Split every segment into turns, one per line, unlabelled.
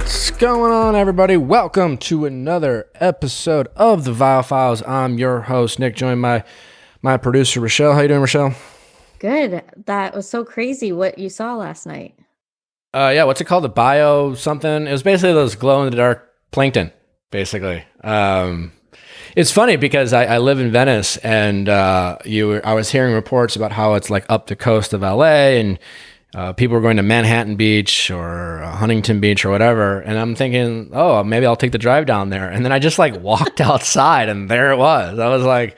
What's going on, everybody? Welcome to another episode of the Viall Files. I'm your host, Nick, joined by my producer, Rochelle. How you doing, Rochelle?
Good. That was so crazy what you saw last night.
Yeah, what's it called? The bio something? It was basically those glow-in-the-dark plankton, basically. It's funny because I live in Venice, and I was hearing reports about how it's like up the coast of LA, and people were going to Manhattan Beach or Huntington Beach or whatever. And I'm thinking, oh, maybe I'll take the drive down there. And then I just like walked outside and there it was. I was like,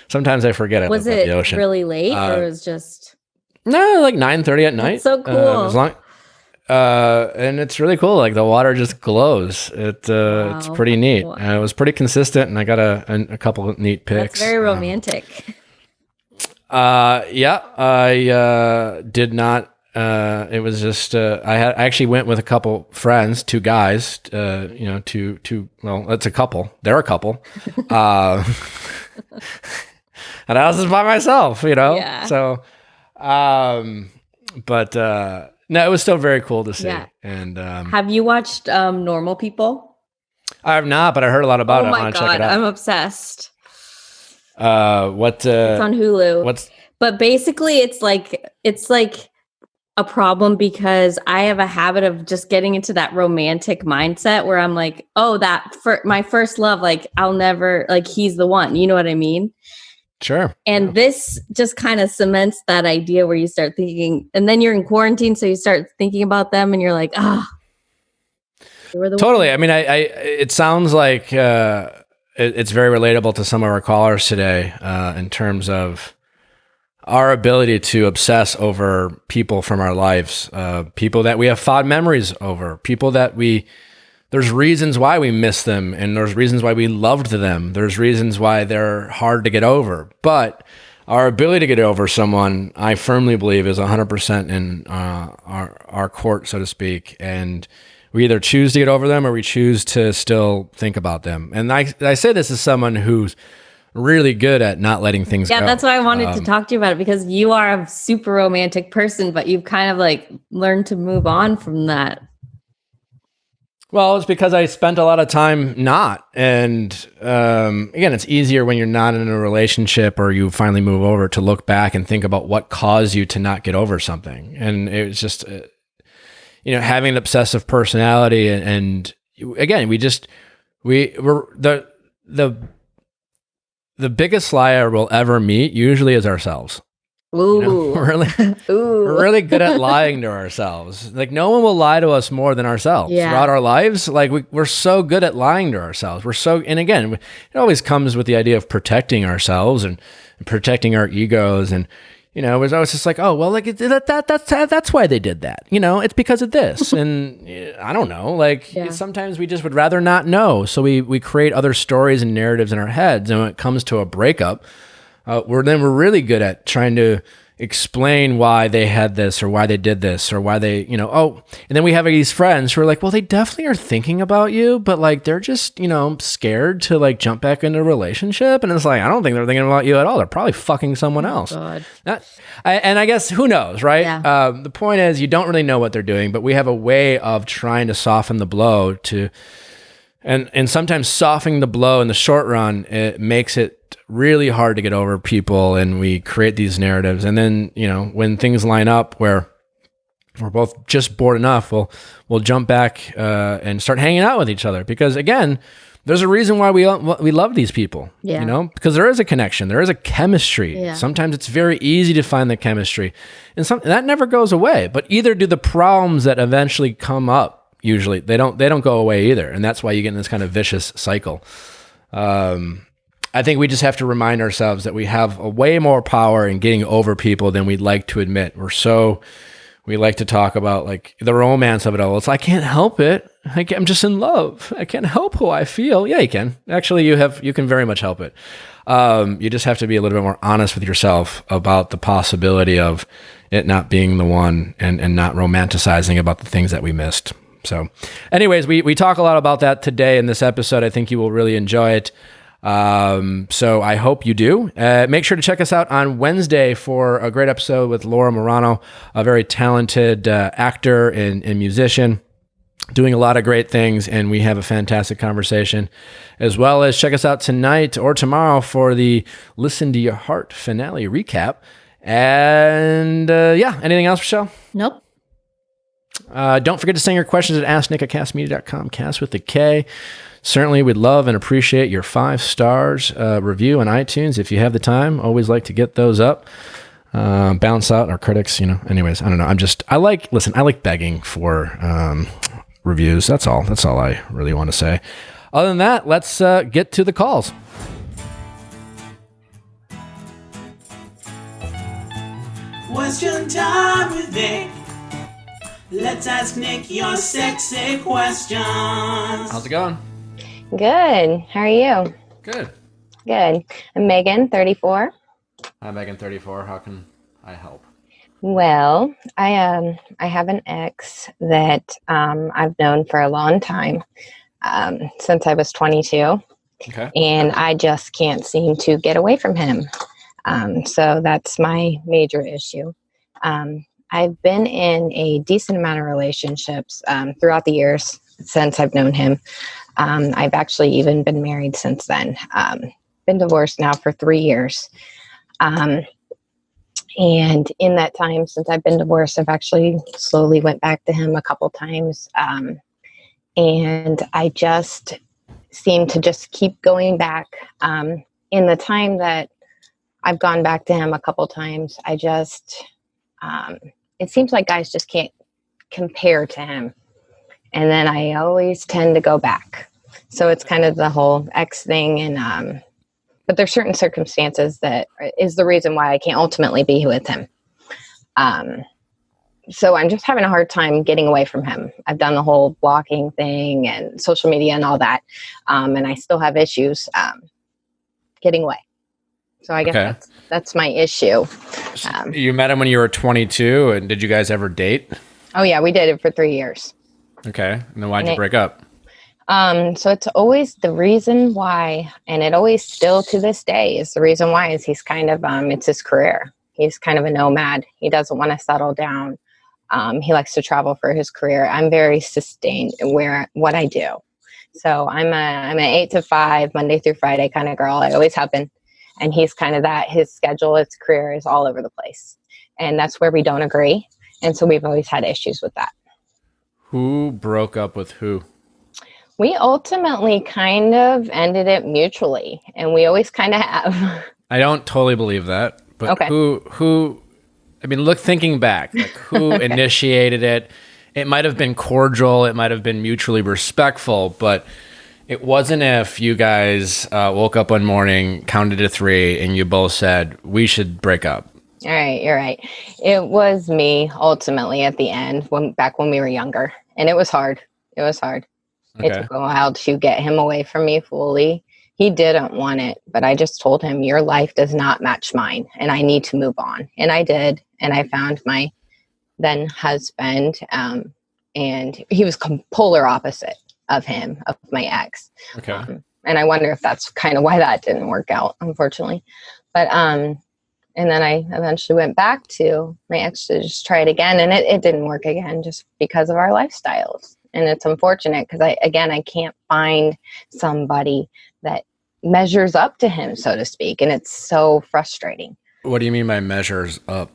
sometimes I forget I live at the ocean.
Was it really late or it was just?
No, like 9:30 at night.
That's so cool.
And it's really cool. Like the water just glows. It's pretty neat. It was pretty consistent, and I got a couple of neat pics.
That's very romantic.
Yeah, I did not. It was just I actually went with a couple friends, two guys. Well, it's a couple. They're a couple. And I was just by myself,
Yeah.
So, but no, it was still very cool to see. Yeah. And
have you watched Normal People?
I have not, but I heard a lot about it.
Oh
I
my
want to
God,
check it out.
I'm obsessed.
It's
on Hulu. But basically it's like a problem because I have a habit of just getting into that romantic mindset where I'm like, oh, my first love, like I'll never, like he's the one, you know what I mean?
Sure.
And this just kind of cements that idea where you start thinking, and then you're in quarantine, so you start thinking about them and you're like,
totally. I mean, it sounds like it's very relatable to some of our callers today in terms of our ability to obsess over people from our lives, people that we have fond memories over, people that there's reasons why we miss them, and there's reasons why we loved them. There's reasons why they're hard to get over. But our ability to get over someone, I firmly believe, is 100% in our court, so to speak. And we either choose to get over them or we choose to still think about them. And I say this as someone who's really good at not letting things go.
Yeah, that's why I wanted to talk to you about it, because you are a super romantic person, but you've kind of like learned to move on from that.
Well, it's because I spent a lot of time not. And again, it's easier when you're not in a relationship or you finally move over to look back and think about what caused you to not get over something. And it was just, having an obsessive personality. And again, the biggest liar we'll ever meet usually is ourselves.
Ooh.
We're really good at lying to ourselves. Like no one will lie to us more than ourselves throughout our lives. Like we're so good at lying to ourselves. And again, it always comes with the idea of protecting ourselves and protecting our egos. And, it was always just like, oh, well, like that's why they did that. It's because of this. And I don't know, sometimes we just would rather not know. So we create other stories and narratives in our heads. And when it comes to a breakup, we're really good at trying to explain why they had this or why they did this or why they, and then we have these friends who are like, well, they definitely are thinking about you, but like, they're just, scared to like jump back into a relationship. And it's like, I don't think they're thinking about you at all. They're probably fucking someone else.
God.
And I guess who knows, right?
Yeah.
The point is you don't really know what they're doing, but we have a way of trying to soften the blow and sometimes softening the blow in the short run, it makes it really hard to get over people, and we create these narratives. And then, when things line up where we're both just bored enough, we'll jump back and start hanging out with each other. Because again, there's a reason why we love these people, because there is a connection, there is a chemistry. Yeah. Sometimes it's very easy to find the chemistry, and that never goes away. But either do the problems that eventually come up. Usually they don't go away either. And that's why you get in this kind of vicious cycle. I think we just have to remind ourselves that we have a way more power in getting over people than we'd like to admit. We like to talk about like the romance of it all. It's like, I can't help it. I'm just in love. I can't help who I feel. Yeah, you can. Actually, you can very much help it. You just have to be a little bit more honest with yourself about the possibility of it not being the one and not romanticizing about the things that we missed. So anyways, we talk a lot about that today in this episode. I think you will really enjoy it. So I hope you do. Make sure to check us out on Wednesday for a great episode with Laura Morano, a very talented actor and musician. doing a lot of great things, and we have a fantastic conversation, as well as check us out tonight or tomorrow for the Listen to Your Heart finale recap. And anything else, Michelle?
Nope.
Don't forget to send your questions at asknick@castmedia.com, cast with the K. Certainly, we'd love and appreciate your 5 stars review on iTunes if you have the time. Always like to get those up. Bounce out our critics, anyways, I don't know. I like begging for reviews. That's all I really want to say. Other than that, let's get to the calls.
Question time with Nick. Let's ask Nick your sexy questions.
How's it going?
Good. How are you?
Good.
Good. I'm Megan, 34.
Hi, Megan, 34. How can I help?
Well, I have an ex that I've known for a long time, since I was 22.
Okay.
And I just can't seem to get away from him. So that's my major issue. I've been in a decent amount of relationships throughout the years since I've known him. I've actually even been married since then. Been divorced now for 3 years. And in that time, since I've been divorced, I've actually slowly went back to him a couple times. And I just seem to just keep going back. In the time that I've gone back to him a couple times, I just, it seems like guys just can't compare to him. And then I always tend to go back. So it's kind of the whole ex thing. And, but there's certain circumstances that is the reason why I can't ultimately be with him. So I'm just having a hard time getting away from him. I've done the whole blocking thing and social media and all that. And I still have issues getting away. So I guess that's my issue.
You met him when you were 22, and did you guys ever date?
Oh yeah, we dated for 3 years.
Okay. And then why'd you break up?
So it's always the reason why, and it always still to this day is the reason why is he's kind of, it's his career. He's kind of a nomad. He doesn't want to settle down. He likes to travel for his career. I'm very sustained in what I do. So I'm an 8 to 5, Monday through Friday kind of girl. I always have been. And he's kind of that. His schedule, his career is all over the place. And that's where we don't agree. And so we've always had issues with that.
Who broke up with who?
We ultimately kind of ended it mutually. And we always kind of have.
I don't totally believe that. But
okay.
who, I mean, thinking back, like who initiated it? It might have been cordial. It might have been mutually respectful, but it wasn't if you guys woke up one morning, counted to 3, and you both said, we should break up.
All right, you're right. It was me, ultimately, at the end, back when we were younger. And it was hard. It was hard. Okay. It took a while to get him away from me fully. He didn't want it, but I just told him, your life does not match mine, and I need to move on. And I did, and I found my then husband, and he was polar opposite of him, of my ex.
Okay.
And I wonder if that's kind of why that didn't work out, unfortunately. But and then I eventually went back to my ex to just try it again, and it didn't work again just because of our lifestyles. And it's unfortunate because I can't find somebody that measures up to him, so to speak, and it's so frustrating.
What do you mean by measures up?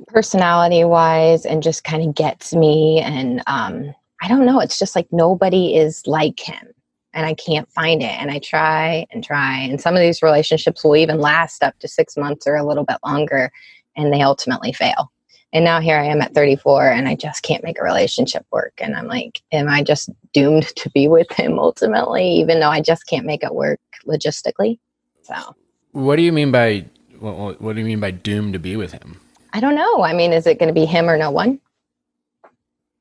Personality wise, and just kind of gets me, and I don't know. It's just like nobody is like him, and I can't find it. And I try and try. And some of these relationships will even last up to 6 months or a little bit longer, and they ultimately fail. And now here I am at 34, and I just can't make a relationship work. And I'm like, am I just doomed to be with him ultimately, even though I just can't make it work logistically? So
what do you mean by doomed to be with him?
I don't know. I mean, is it going to be him or no one?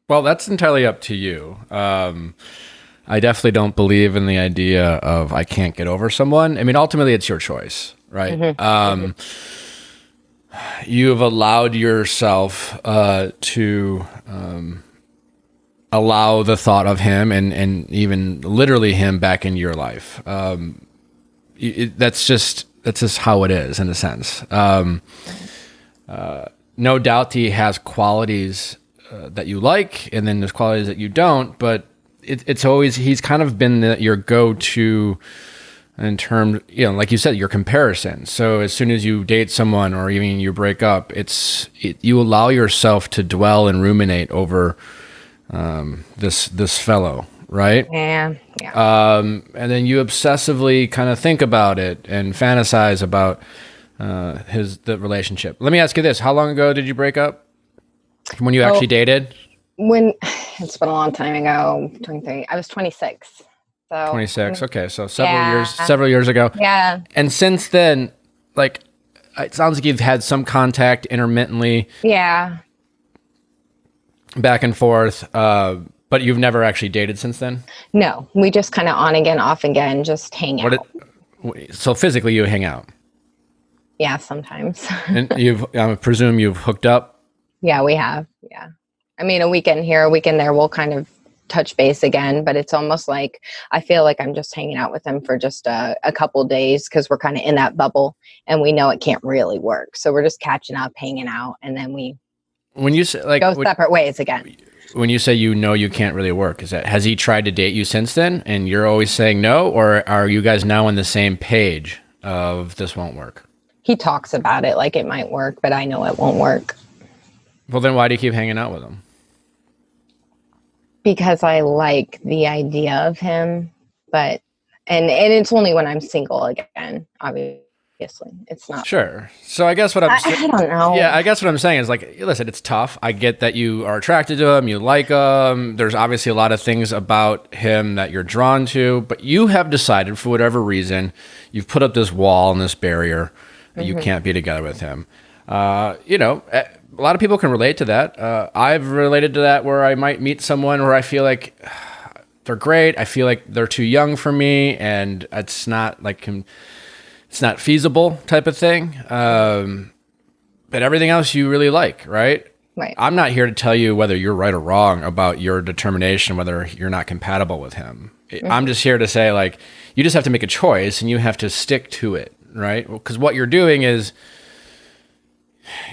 Well, that's entirely up to you. I definitely don't believe in the idea of I can't get over someone. I mean, ultimately, it's your choice, right? Mm-hmm. You've allowed yourself to allow the thought of him and even literally him back into your life. That's just how it is in a sense. No doubt he has qualities that you like, and then there's qualities that you don't. But it's always, he's kind of been your go-to in terms, like you said, your comparison. So as soon as you date someone or even you break up, you allow yourself to dwell and ruminate over this fellow, right?
Yeah.
And then you obsessively kind of think about it and fantasize about the relationship. Let me ask you this: how long ago did you break up? From when you actually dated?
When it's been a long time ago. 23. I was 26. So
26. Okay, so several years ago.
Yeah.
And since then, like, it sounds like you've had some contact intermittently.
Yeah.
Back and forth, but you've never actually dated since then?
No, we just kind of on again, off again, just hang out.
So physically you hang out?
Yeah, sometimes.
And I presume you've hooked up?
Yeah, we have. Yeah. I mean, a weekend here, a weekend there, we'll kind of touch base again, but it's almost like I feel like I'm just hanging out with him for just a couple days because we're kind of in that bubble and we know it can't really work. So we're just catching up, hanging out, and then we
when you say like
go separate ways again.
When you say you can't really work, has he tried to date you since then and you're always saying no, or are you guys now on the same page of this won't work?
He talks about it like it might work, but I know it won't work.
Well, then why do you keep hanging out with him?
Because I like the idea of him, but and it's only when I'm single again, obviously. It's not
sure. So I guess what I
don't know.
Yeah, I guess what I'm saying is, like, listen, it's tough. I get that you are attracted to him, you like him. There's obviously a lot of things about him that you're drawn to, but you have decided for whatever reason, you've put up this wall and this barrier that you can't be together with him. A lot of people can relate to that. I've related to that where I might meet someone where I feel like they're great. I feel like they're too young for me, and it's not like it's not feasible type of thing. But everything else you really like, right?
Right.
I'm not here to tell you whether you're right or wrong about your determination, whether you're not compatible with him. I'm just here to say, like, you just have to make a choice and you have to stick to it, right? Because what you're doing is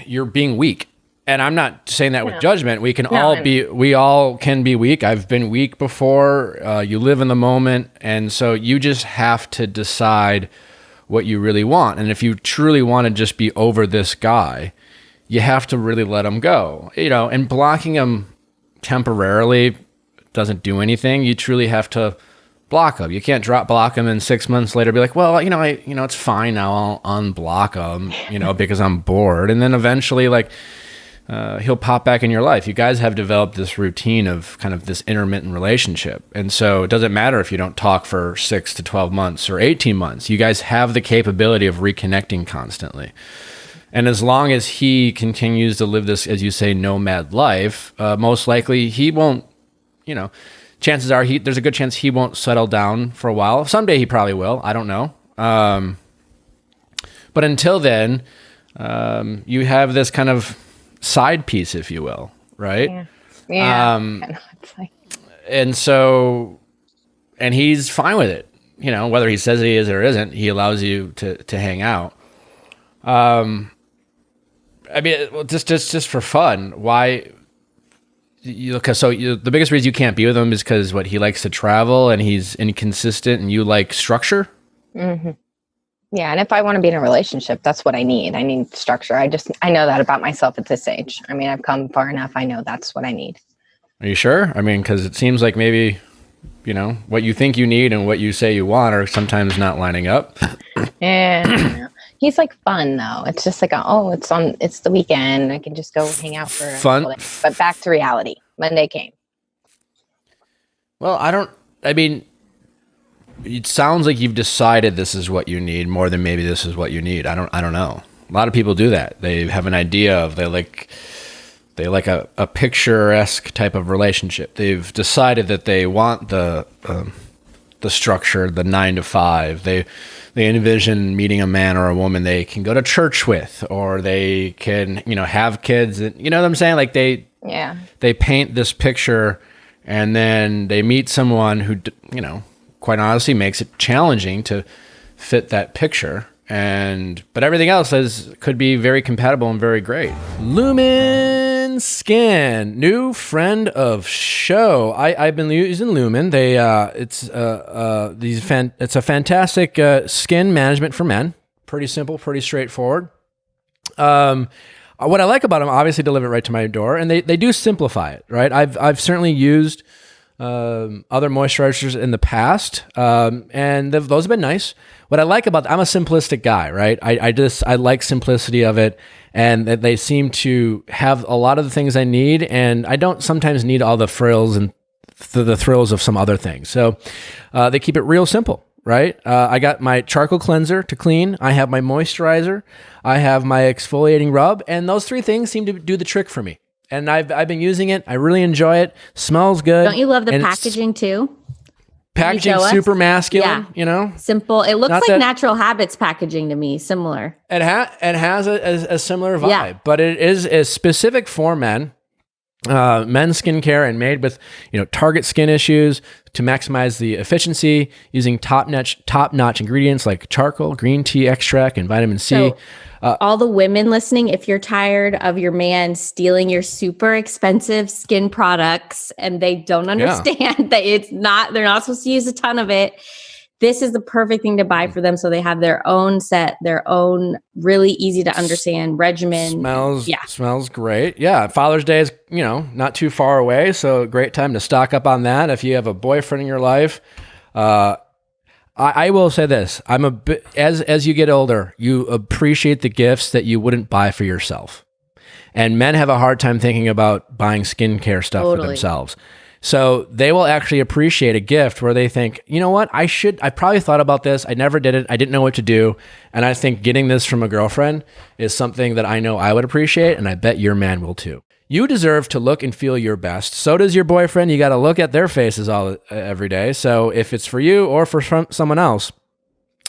you're being weak. And I'm not saying that with judgment. We all can be weak. I've been weak before. You live in the moment. And so you just have to decide what you really want. And if you truly want to just be over this guy, you have to really let him go. And blocking him temporarily doesn't do anything. You truly have to block him. You can't block him and 6 months later be like, well, it's fine now. I'll unblock him, because I'm bored. And then eventually, like, he'll pop back in your life. You guys have developed this routine of kind of this intermittent relationship. And so it doesn't matter if you don't talk for 6 to 12 months or 18 months. You guys have the capability of reconnecting constantly. And as long as he continues to live this, as you say, nomad life, most likely he won't, chances are there's a good chance he won't settle down for a while. Someday he probably will. I don't know. But until then, you have this kind of side piece, if you will, right?
Yeah.
And so, and he's fine with it, whether he says he is or isn't, he allows you to hang out. Just for fun, why the biggest reason you can't be with him is because he likes to travel and he's inconsistent and you like structure.
Mm-hmm. Yeah, and if I want to be in a relationship, that's what I need. I need structure. I know that about myself at this age. I mean, I've come far enough. I know that's what I need.
Are you sure? I mean, because it seems like maybe, what you think you need and what you say you want are sometimes not lining up.
Yeah. He's like fun though. It's just like, it's the weekend. I can just go hang out for
fun.
But back to reality. Monday came.
Well, it sounds like you've decided this is what you need more than maybe this is what you need. I don't know. A lot of people do that. They have an idea of they like a picturesque type of relationship. They've decided that they want the structure, the 9 to 5. They envision meeting a man or a woman they can go to church with, or they can, have kids. And, you know what I'm saying? Like they paint this picture and then they meet someone who, quite honestly makes it challenging to fit that picture. But everything else could be very compatible and very great. LUMIN Lumin Skin, new friend of show. I've been using Lumin. It's a fantastic skin management for men. Pretty simple, pretty straightforward. What I like about them, obviously, deliver it right to my door, and they do simplify it. Right, I've certainly used other moisturizers in the past, and those have been nice. What I like about I'm a simplistic guy, right? I like simplicity of it, and that they seem to have a lot of the things I need, and I don't sometimes need all the frills and the thrills of some other things. So they keep it real simple, right? I got my charcoal cleanser to clean. I have my moisturizer. I have my exfoliating rub, and those three things seem to do the trick for me. And I've been using it. I really enjoy it. Smells good.
Don't you love the packaging too?
Packaging super masculine, you know?
Simple. It looks like Natural Habits packaging to me, similar.
It has a similar vibe, but it is specific for men, men's skincare, and made with, target skin issues to maximize the efficiency using top-notch ingredients like charcoal, green tea extract, and vitamin C.
So, all the women listening, if you're tired of your man stealing your super expensive skin products and they don't understand that they're not supposed to use a ton of it, this is the perfect thing to buy for them. So they have their own set, their own really easy to understand regimen.
Smells great. Yeah. Father's Day is, not too far away. So great time to stock up on that. If you have a boyfriend in your life, I will say this: as you get older, you appreciate the gifts that you wouldn't buy for yourself, and men have a hard time thinking about buying skincare stuff for themselves. So they will actually appreciate a gift where they think, you know what, I probably thought about this. I never did it. I didn't know what to do, and I think getting this from a girlfriend is something that I know I would appreciate, and I bet your man will too. You deserve to look and feel your best. So does your boyfriend. You got to look at their faces every day. So if it's for you or for someone else,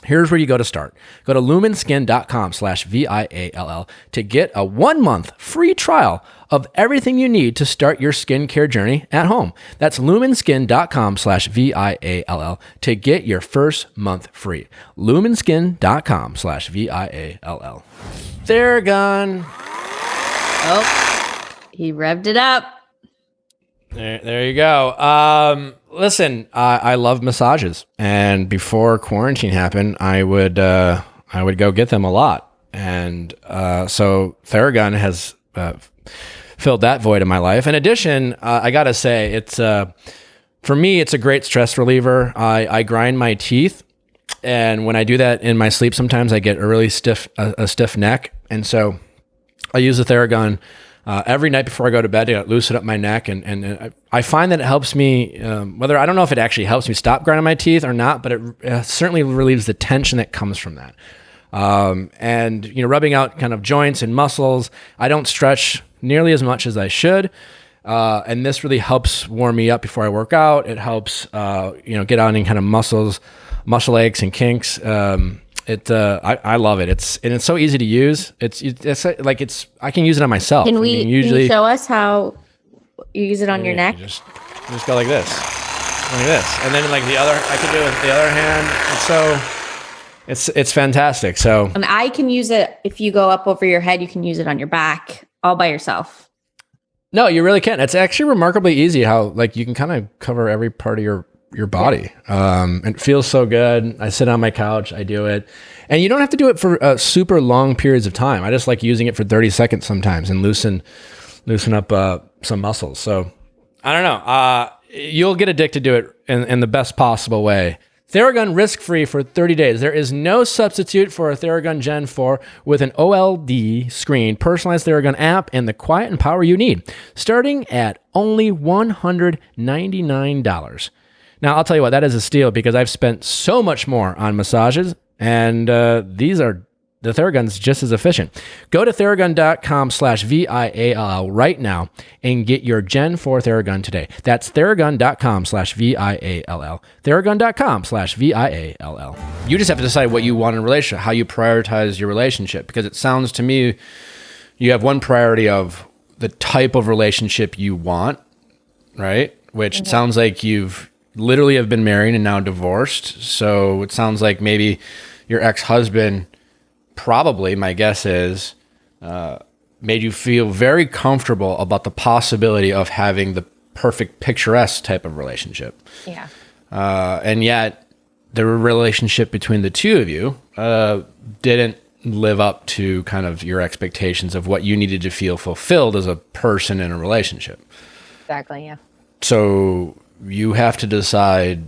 here's where you go to start. Go to luminskin.com/VIALL to get a 1-month free trial of everything you need to start your skincare journey at home. That's luminskin.com/VIALL to get your first month free. luminskin.com/VIALL. THERAGUN.
Oh. He revved it up.
There you go. Listen, I love massages, and before quarantine happened, I would go get them a lot, and so THERAGUN has filled that void in my life. In addition, I gotta say, it's for me, it's a great stress reliever. I grind my teeth, and when I do that in my sleep, sometimes I get a really stiff neck, and so I use the THERAGUN every night before I go to bed to loosen up my neck. And I find that it helps me, I don't know if it actually helps me stop grinding my teeth or not, but it certainly relieves the tension that comes from that. And rubbing out kind of joints and muscles. I don't stretch nearly as much as I should. And this really helps warm me up before I work out. It helps, get out any kind of muscle aches and kinks. I love it. It's so easy to use. I can use it on myself.
Can you show us how you use it on your neck?
Just go like this, and then I can do it with the other hand. It's fantastic. So
I can use it if you go up over your head. You can use it on your back all by yourself.
No, you really can. It's actually remarkably easy how you can kind of cover every part of your body. It feels so good. I sit on my couch, I do it, and you don't have to do it for super long periods of time. I just like using it for 30 seconds sometimes and loosen up some muscles. So I don't know. You'll get addicted to it in the best possible way. THERAGUN risk-free for 30 days. There is no substitute for a THERAGUN Gen 4 with an OLED screen, personalized THERAGUN app, and the quiet and power you need, starting at only $199. Now, I'll tell you what, that is a steal because I've spent so much more on massages, and the THERAGUN's just as efficient. Go to theragun.com/VIALL right now and get your Gen 4 THERAGUN today. That's theragun.com/VIALL. Theragun.com/VIALL. You just have to decide what you want in a relationship, how you prioritize your relationship, because it sounds to me you have one priority of the type of relationship you want, right? Which sounds like you've literally have been married and now divorced. So it sounds like maybe your ex-husband, probably, my guess is, made you feel very comfortable about the possibility of having the perfect picturesque type of relationship.
Yeah.
And yet the relationship between the two of you didn't live up to kind of your expectations of what you needed to feel fulfilled as a person in a relationship.
Exactly. Yeah.
So you have to decide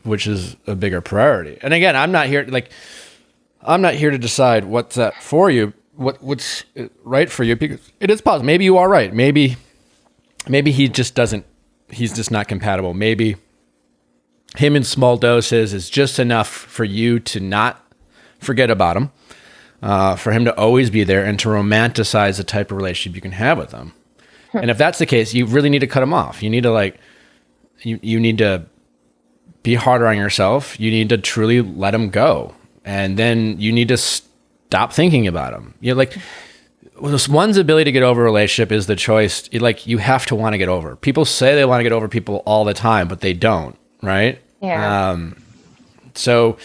which is a bigger priority. And again, I'm not here to decide what's that for you, what's right for you, because it is possible. Maybe you are right. Maybe he's just not compatible. Maybe him in small doses is just enough for you to not forget about him, for him to always be there and to romanticize the type of relationship you can have with him. And if that's the case, you really need to cut him off. You need to you need to be harder on yourself. You need to truly let him go. And then you need to stop thinking about him. One's ability to get over a relationship is the choice. You have to want to get over. People say they want to get over people all the time, but they don't, right?
Yeah.
So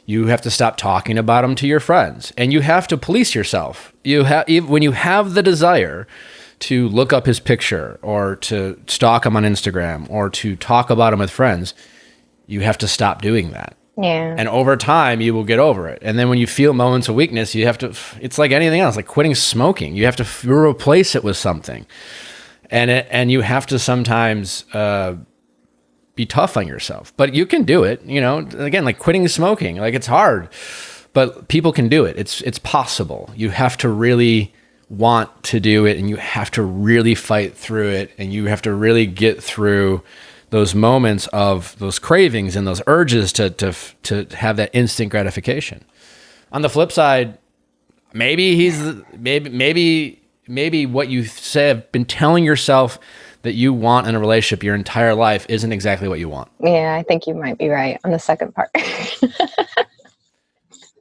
you have to stop talking about them to your friends, and you have to police yourself. When you have the desire to look up his picture or to stalk him on Instagram or to talk about him with friends, you have to stop doing that.
Yeah.
And over time, you will get over it. And then when you feel moments of weakness, you have to, it's like anything else, like quitting smoking. You have to replace it with something. And you have to sometimes be tough on yourself. But you can do it, again, like quitting smoking. Like, it's hard, but people can do it. It's possible. You have to really want to do it, and you have to really fight through it, and you have to really get through those moments of those cravings and those urges to have that instant gratification. On the flip side, maybe what you say have been telling yourself that you want in a relationship your entire life isn't exactly what you want.
Yeah, I think you might be right on the second part.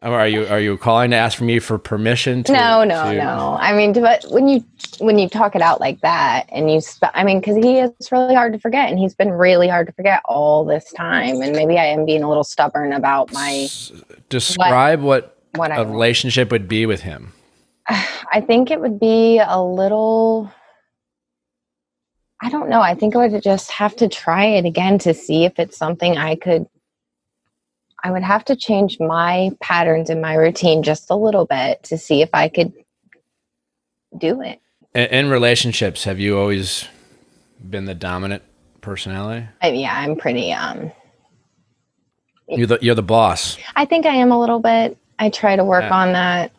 Are you calling to ask for me for permission to?
No. I mean, but when you talk it out like that, and because he is really hard to forget, and he's been really hard to forget all this time, and maybe I am being a little stubborn about my.
Describe what a relationship would be with him.
I think it would be a little. I don't know. I think I would just have to try it again to see if it's something I would have to change my patterns in my routine just a little bit to see if I could do it.
In relationships, have you always been the dominant personality?
Yeah, I'm pretty.
You're the boss.
I think I am a little bit. I try to work on that,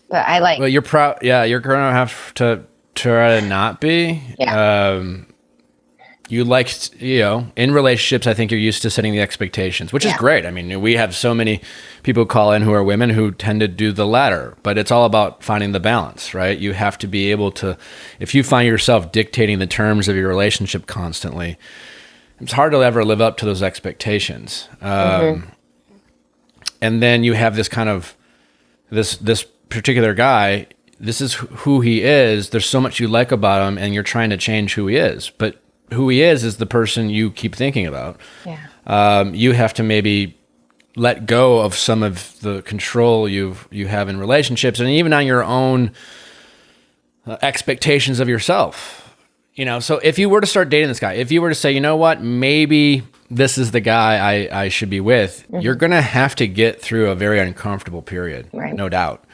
but I like.
Well, you're proud. Yeah, you're gonna have to try to not be.
Yeah.
You like, in relationships, I think you're used to setting the expectations, which is great. I mean, we have so many people call in who are women who tend to do the latter, but it's all about finding the balance, right? You have to be able to, if you find yourself dictating the terms of your relationship constantly, it's hard to ever live up to those expectations. And then you have this kind of, this particular guy, this is who he is. There's so much you like about him, and you're trying to change who he is, but who he is the person you keep thinking about.
Yeah.
You have to maybe let go of some of the control you have in relationships, and even on your own expectations of yourself. So if you were to start dating this guy, if you were to say, you know what, maybe this is the guy I should be with, you're going to have to get through a very uncomfortable period,
right.
No doubt.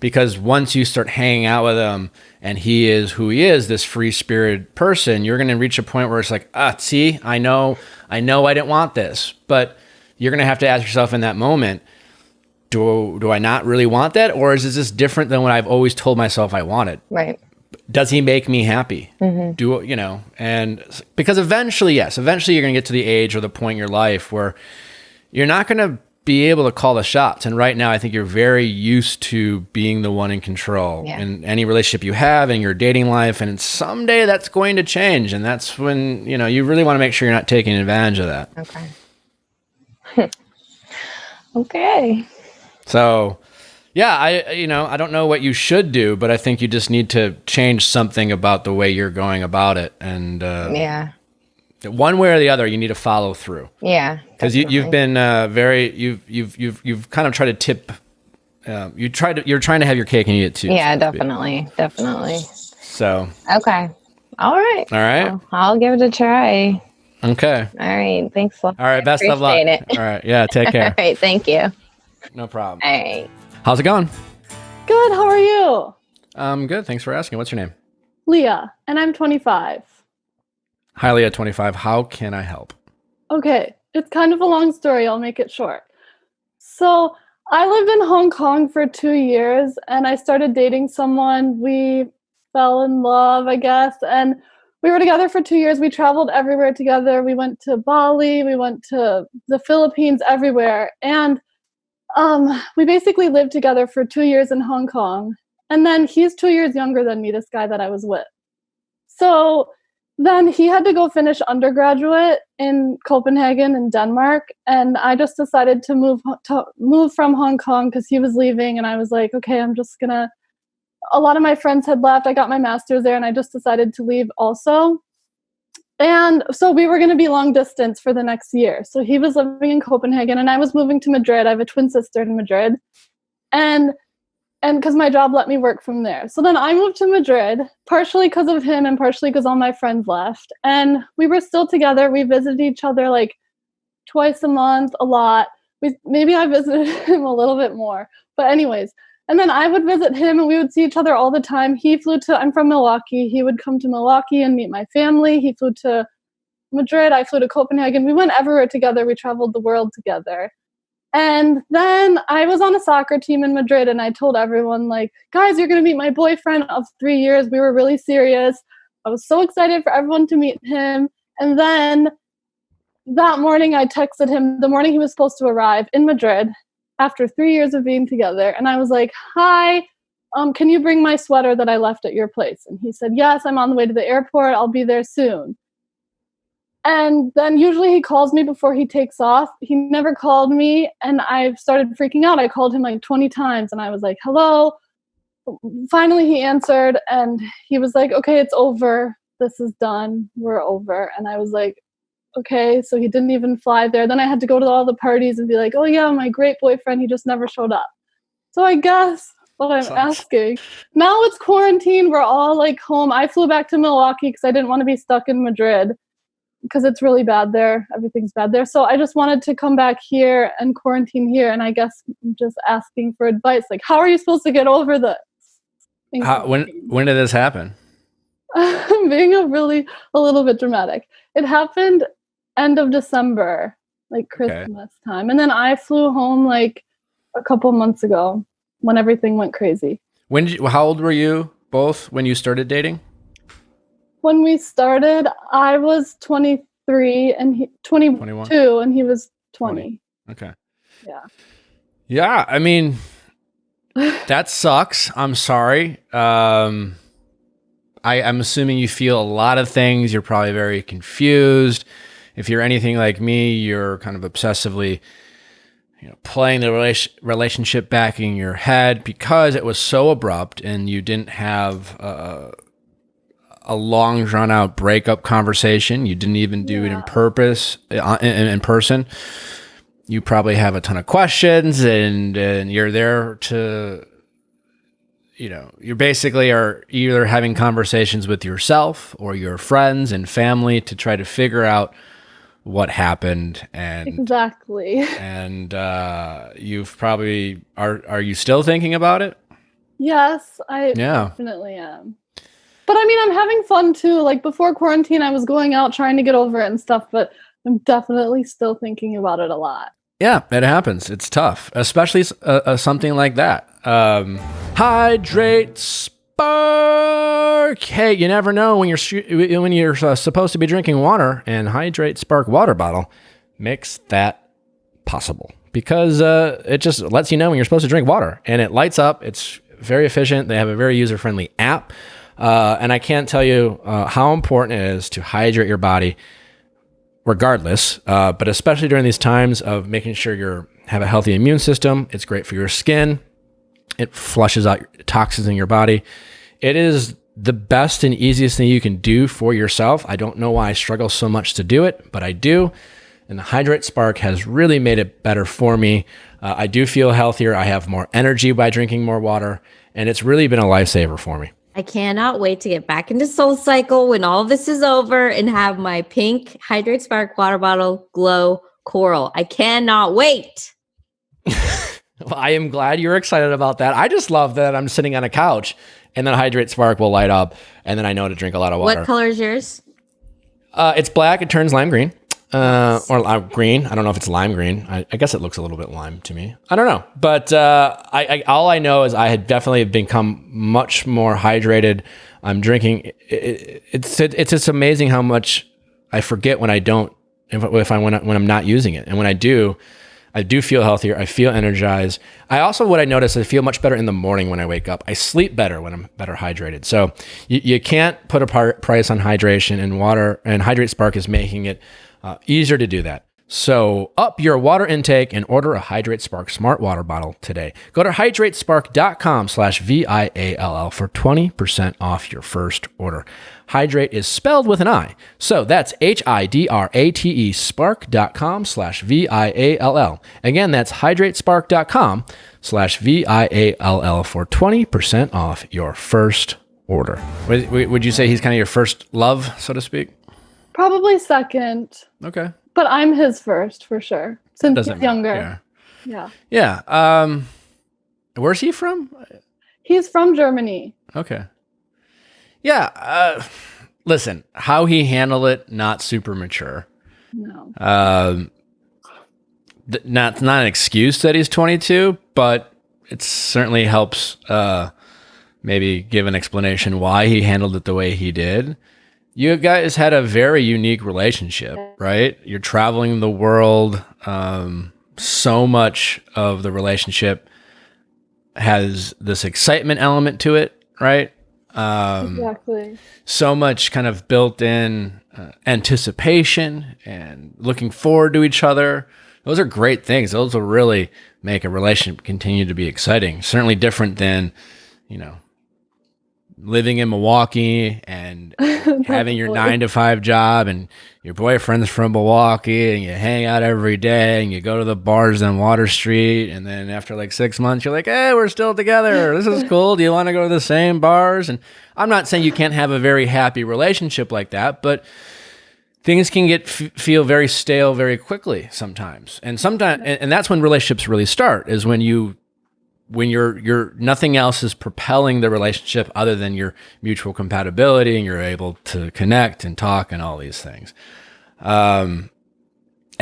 Because once you start hanging out with him and he is who he is, this free-spirited person, you're going to reach a point where it's like, see, I know I didn't want this. But you're going to have to ask yourself in that moment, do I not really want that? Or is this different than what I've always told myself I wanted?
Right.
Does he make me happy? And because eventually you're going to get to the age or the point in your life where you're not going to be able to call the shots. And right now, I think you're very used to being the one in control in any relationship you have in your dating life. And someday that's going to change. And that's when, you really want to make sure you're not taking advantage of that.
Okay. Okay.
So, yeah, I don't know what you should do, but I think you just need to change something about the way you're going about it. And one way or the other, you need to follow through.
Yeah,
because you've been you've kind of tried to tip you're trying to have your cake and eat it too.
Yeah, definitely.
So.
Okay. All right.
All right.
Well, I'll give it a try.
Okay.
All right. Thanks a lot.
All right. Best of luck.
It.
All right. Yeah. Take care.
All right. Thank you.
No problem.
All right.
How's it going?
Good. How are you?
Good. Thanks for asking. What's your name?
Leah, and I'm 25.
Hi, Leah, 25. How can I help?
Okay. It's kind of a long story. I'll make it short. So I lived in Hong Kong for 2 years, and I started dating someone. We fell in love, I guess, and we were together for 2 years. We traveled everywhere together. We went to Bali. We went to the Philippines, everywhere. And we basically lived together for 2 years in Hong Kong. And then he's 2 years younger than me, this guy that I was with. So then he had to go finish undergraduate in Copenhagen in Denmark. And I just decided to move from Hong Kong because he was leaving. And I was like, okay, I'm just going to, a lot of my friends had left. I got my master's there and I just decided to leave also. And so we were going to be long distance for the next year. So he was living in Copenhagen and I was moving to Madrid. I have a twin sister in Madrid. And because my job let me work from there. So then I moved to Madrid, partially because of him and partially because all my friends left. And we were still together. We visited each other like twice a month, a lot. Maybe I visited him a little bit more. But anyways, and then I would visit him and we would see each other all the time. I'm from Milwaukee. He would come to Milwaukee and meet my family. He flew to Madrid. I flew to Copenhagen. We went everywhere together. We traveled the world together. And then I was on a soccer team in Madrid and I told everyone, like, guys, you're going to meet my boyfriend of 3 years. We were really serious. I was so excited for everyone to meet him. And then that morning I texted him the morning he was supposed to arrive in Madrid after 3 years of being together. And I was like, hi, can you bring my sweater that I left at your place? And he said, yes, I'm on the way to the airport. I'll be there soon. And then usually he calls me before he takes off. He never called me and I started freaking out. I called him like 20 times and I was like, hello. Finally he answered and he was like, okay, it's over. This is done. We're over. And I was like, okay. So he didn't even fly there. Then I had to go to all the parties and be like, oh yeah, my great boyfriend, he just never showed up. So I guess what I'm asking, now it's quarantine. We're all like home. I flew back to Milwaukee because I didn't want to be stuck in Madrid, because it's really bad there. Everything's bad there. So I just wanted to come back here and quarantine here. And I guess I'm just asking for advice. Like, how are you supposed to get over this?
When did this happen?
I'm being a little bit dramatic. It happened end of December, like Christmas time. And then I flew home like a couple months ago when everything went crazy.
How old were you both when you started dating?
When we started, I was 23 and he 22 21. And he was 20.
Okay.
Yeah.
Yeah. I mean, that sucks. I'm sorry. I'm assuming you feel a lot of things. You're probably very confused. If you're anything like me, you're kind of obsessively, playing the relationship back in your head because it was so abrupt and you didn't have a long drawn out breakup conversation. You didn't even do it in person. You probably have a ton of questions and you're there to, you basically are either having conversations with yourself or your friends and family to try to figure out what happened. And
exactly.
And you've probably, are you still thinking about it?
Yes, I definitely am. But I mean, I'm having fun too. Like before quarantine, I was going out trying to get over it and stuff, but I'm definitely still thinking about it a lot.
Yeah, it happens. It's tough, especially something like that. Hydrate Spark. Hey, you never know when you're supposed to be drinking water, and Hydrate Spark water bottle makes that possible because it just lets you know when you're supposed to drink water, and it lights up. It's very efficient. They have a very user-friendly app. And I can't tell you how important it is to hydrate your body regardless, but especially during these times of making sure you have a healthy immune system. It's great for your skin. It flushes out toxins in your body. It is the best and easiest thing you can do for yourself. I don't know why I struggle so much to do it, but I do. And the Hydrate Spark has really made it better for me. I do feel healthier. I have more energy by drinking more water, and it's really been a lifesaver for me.
I cannot wait to get back into SoulCycle when all this is over and have my pink Hydrate Spark water bottle glow coral. I cannot wait.
Well, I am glad you're excited about that. I just love that I'm sitting on a couch and then Hydrate Spark will light up, and then I know to drink a lot of water.
What color is yours?
It's black. It turns lime green. Or green. I don't know if it's lime green. I guess it looks a little bit lime to me. I don't know. But all I know is I had definitely become much more hydrated. I'm drinking. It's just amazing how much I forget when I don't, when I'm not using it. And when I do feel healthier. I feel energized. What I notice, I feel much better in the morning when I wake up. I sleep better when I'm better hydrated. So you can't put a price on hydration, and water, and Hydrate Spark is making it easier to do that. So up your water intake and order a Hydrate Spark Smart Water Bottle today. Go to hydratespark.com/VIALL for 20% off your first order. Hydrate is spelled with an I. So that's HIDRATE spark.com/VIALL. Again, that's hydratespark.com/VIALL for 20% off your first order. Would you say he's kind of your first love, so to speak?
Probably second.
Okay.
But I'm his first for sure. Since he's younger.
Yeah. Yeah. Where's he from?
He's from Germany.
Okay. Yeah. Listen, how he handled it, not super mature.
No.
Not an excuse that he's 22, but it certainly helps maybe give an explanation why he handled it the way he did. You guys had a very unique relationship, right? You're traveling the world. So much of the relationship has this excitement element to it, right?
Exactly.
So much kind of built-in anticipation and looking forward to each other. Those are great things. Those will really make a relationship continue to be exciting. Certainly different than, living in Milwaukee and having your 9-to-5 job, and your boyfriend's from Milwaukee, and you hang out every day, and you go to the bars on Water Street, and then after like 6 months, you're like, hey, we're still together. This is cool. Do you want to go to the same bars? And I'm not saying you can't have a very happy relationship like that, but things can feel very stale very quickly sometimes. And that's when relationships really start, is when you're nothing else is propelling the relationship other than your mutual compatibility, and you're able to connect and talk and all these things. And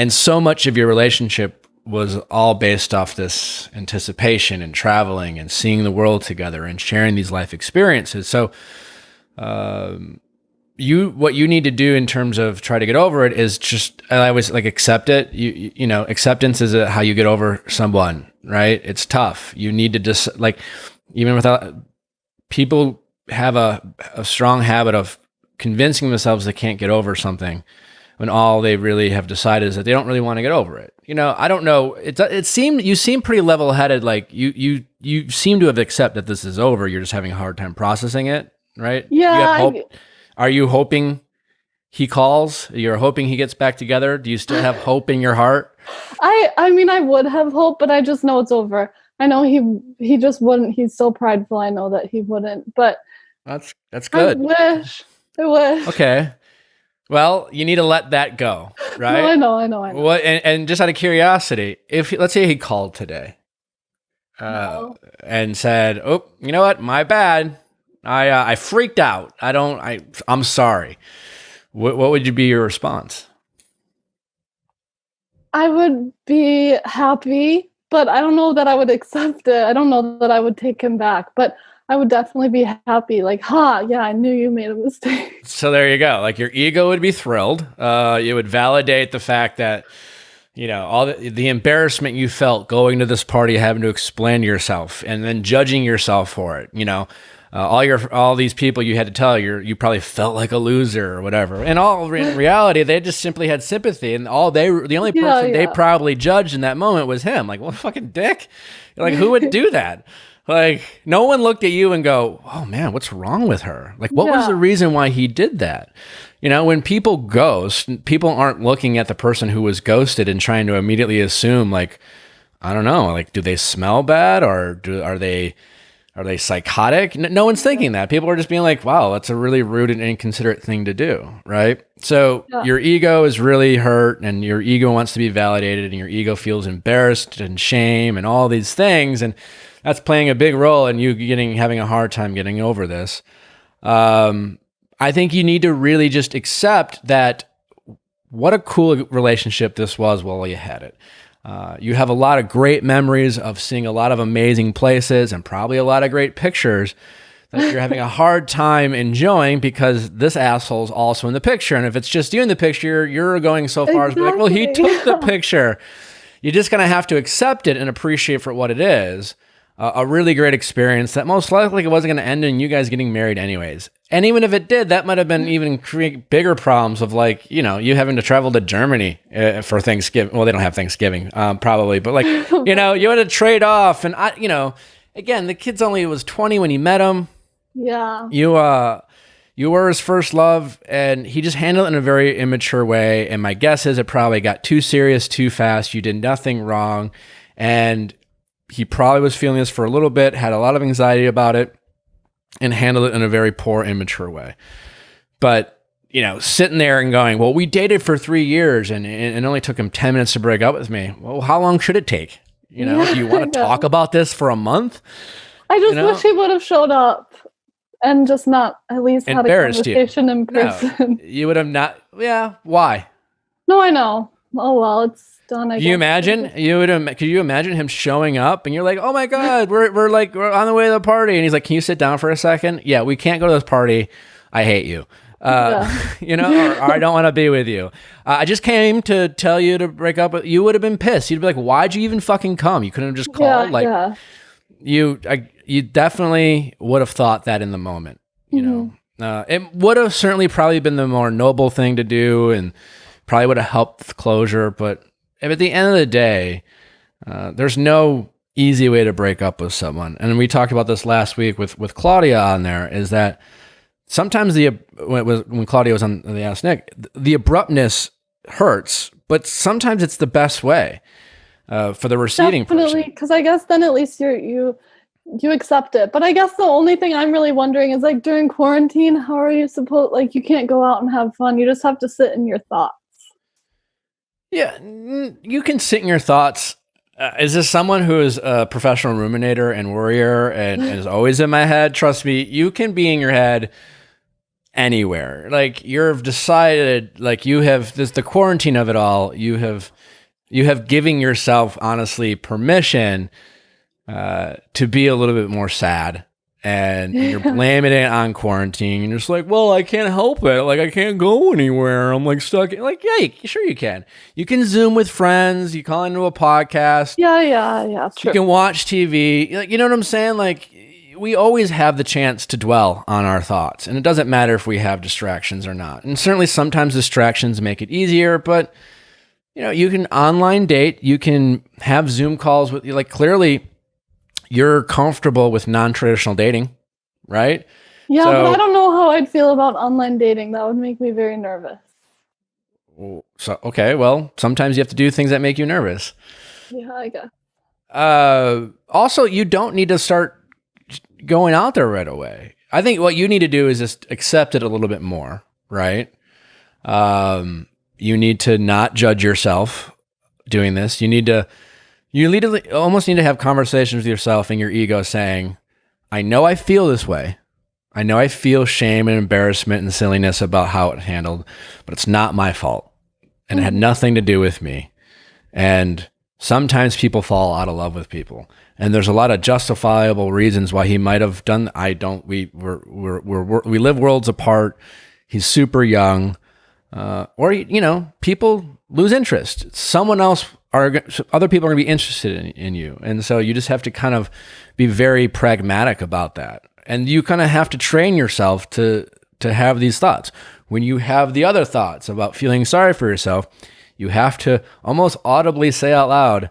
so much of your relationship was all based off this anticipation and traveling and seeing the world together and sharing these life experiences. So, what you need to do in terms of try to get over it is just, I always like, accept it. Acceptance is how you get over someone, right? It's tough. You need to just even without, people have a strong habit of convincing themselves they can't get over something when all they really have decided is that they don't really want to get over it. I don't know. You seem pretty level-headed. Like you seem to have accepted that this is over. You're just having a hard time processing it, right?
Yeah.
You have hope. Are you hoping he calls? You're hoping he gets back together? Do you still have hope in your heart?
I mean, I would have hope, but I just know it's over. I know he just wouldn't. He's so prideful. I know that he wouldn't, but
that's good.
I wish.
Okay. Well, you need to let that go, right?
No, I know.
What? And just out of curiosity, let's say he called today, and said, "Oh, you know what? My bad. I freaked out. I'm sorry." What would be your response?
I would be happy, but I don't know that I would accept it. I don't know that I would take him back, but I would definitely be happy. Like, yeah, I knew you made a mistake.
So there you go. Like, your ego would be thrilled. It would validate the fact that, all the embarrassment you felt going to this party, having to explain yourself and then judging yourself for it, all these people you had to tell you probably felt like a loser or whatever. And in reality, they just simply had sympathy, and the only person they probably judged in that moment was him. Like, well, fucking dick. Like, who would do that? Like, no one looked at you and go, oh man, what's wrong with her? Like, what was the reason why he did that? You know, when people ghost, people aren't looking at the person who was ghosted and trying to immediately assume, like, I don't know, like, do they smell bad, or are they psychotic? No one's thinking that. People are just being like, wow, that's a really rude and inconsiderate thing to do, right? So your ego is really hurt, and your ego wants to be validated, and your ego feels embarrassed and shame and all these things, and that's playing a big role in you having a hard time getting over this. I think you need to really just accept that what a cool relationship this was while you had it. You have a lot of great memories of seeing a lot of amazing places and probably a lot of great pictures that you're having a hard time enjoying because this asshole's also in the picture. And if it's just you in the picture, you're going so far as like, well, he took the picture. You're just going to have to accept it and appreciate for what it is. A really great experience that most likely it wasn't going to end in you guys getting married anyways. And even if it did, that might have been even create bigger problems of like, you know, you having to travel to Germany for Thanksgiving. Well, they don't have Thanksgiving, probably, but like, you know, you had to trade off. And you know, again, the kid's only was 20 when you met him. Yeah. You were his first love, and he just handled it in a very immature way. And my guess is it probably got too serious too fast. You did nothing wrong. And he probably was feeling this for a little bit, had a lot of anxiety about it, and handled it in a very poor, immature way. But, you know, sitting there and going, well, we dated for 3 years and it only took him 10 minutes to break up with me. Well, how long should it take? You know, do you want to talk about this for a month?
I just wish he would have showed up and just not at least had a conversation in person.
No, you would have not. Yeah. Why?
No, I know. Oh, well, it's done.
Could you imagine him showing up and you're like, oh my God, we're on the way to the party. And he's like, can you sit down for a second? Yeah, we can't go to this party. I hate you. You know, or I don't want to be with you. I just came to tell you to break up. You would have been pissed. You'd be like, why'd you even fucking come? You couldn't have just called. You definitely would have thought that in the moment, you know. It would have certainly probably been the more noble thing to do and probably would have helped with closure. But at the end of the day, there's no easy way to break up with someone. And we talked about this last week with Claudia on there, is that sometimes when Claudia was on the asknick, the abruptness hurts, but sometimes it's the best way for the receiving person.
Definitely, because I guess then at least you accept it. But I guess the only thing I'm really wondering is, like, during quarantine, how are you supposed, like, you can't go out and have fun. You just have to sit in your thoughts.
Yeah, you can sit in your thoughts. Is this someone who is a professional ruminator and worrier and is always in my head? Trust me, you can be in your head anywhere. Like, you've decided, like, you have this, the quarantine of it all, you have giving yourself, honestly, permission to be a little bit more sad. And you're blaming it on quarantine. And you're just like, well, I can't help it. Like, I can't go anywhere. I'm like stuck. Like, yeah, sure you can. You can Zoom with friends. You call into a podcast.
Yeah. True.
You can watch TV. Like, you know what I'm saying? Like, we always have the chance to dwell on our thoughts. And it doesn't matter if we have distractions or not. And certainly sometimes distractions make it easier. But, you know, you can online date. You can have Zoom calls with you. Like, clearly, you're comfortable with non-traditional dating, right?
Yeah, but I don't know how I'd feel about online dating. That would make me very nervous.
So, okay, well, sometimes you have to do things that make you nervous.
Yeah, I guess.
Also, you don't need to start going out there right away. I think what you need to do is just accept it a little bit more, right? You need to not judge yourself doing this. You almost need to have conversations with yourself and your ego saying, I know I feel this way. I know I feel shame and embarrassment and silliness about how it handled, but it's not my fault. And it had nothing to do with me. And sometimes people fall out of love with people. And there's a lot of justifiable reasons why he might have done. We live worlds apart. He's super young. Or, you know, people lose interest. Other people are going to be interested in you. And so you just have to kind of be very pragmatic about that. And you kind of have to train yourself to have these thoughts. When you have the other thoughts about feeling sorry for yourself, you have to almost audibly say out loud,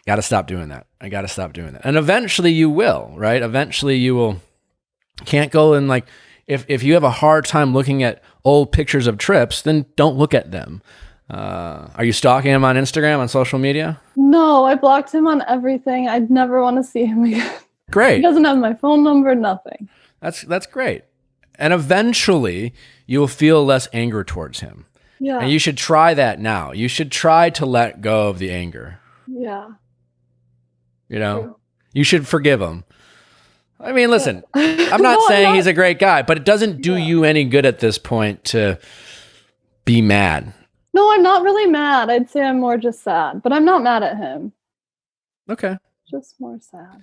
got to stop doing that. I got to stop doing that. And eventually you will, right? Eventually you will. Can't go and like, if you have a hard time looking at old pictures of trips, then don't look at them. Are you stalking him on Instagram, on social media?
No, I blocked him on everything. I'd never want to see him again.
Great.
He doesn't have my phone number, nothing.
That's great. And eventually you will feel less anger towards him.
Yeah.
And you should try that now. You should try to let go of the anger.
Yeah.
You know,
True.
You should forgive him. I mean, listen, I'm not saying he's a great guy, but it doesn't do you any good at this point to be mad.
No, I'm not really mad. I'd say I'm more just sad, but I'm not mad at him.
Okay.
Just more sad.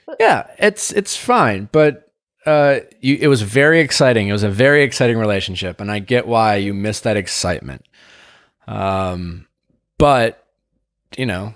But
yeah, it's fine, but it was very exciting. It was a very exciting relationship, and I get why you missed that excitement. But you know,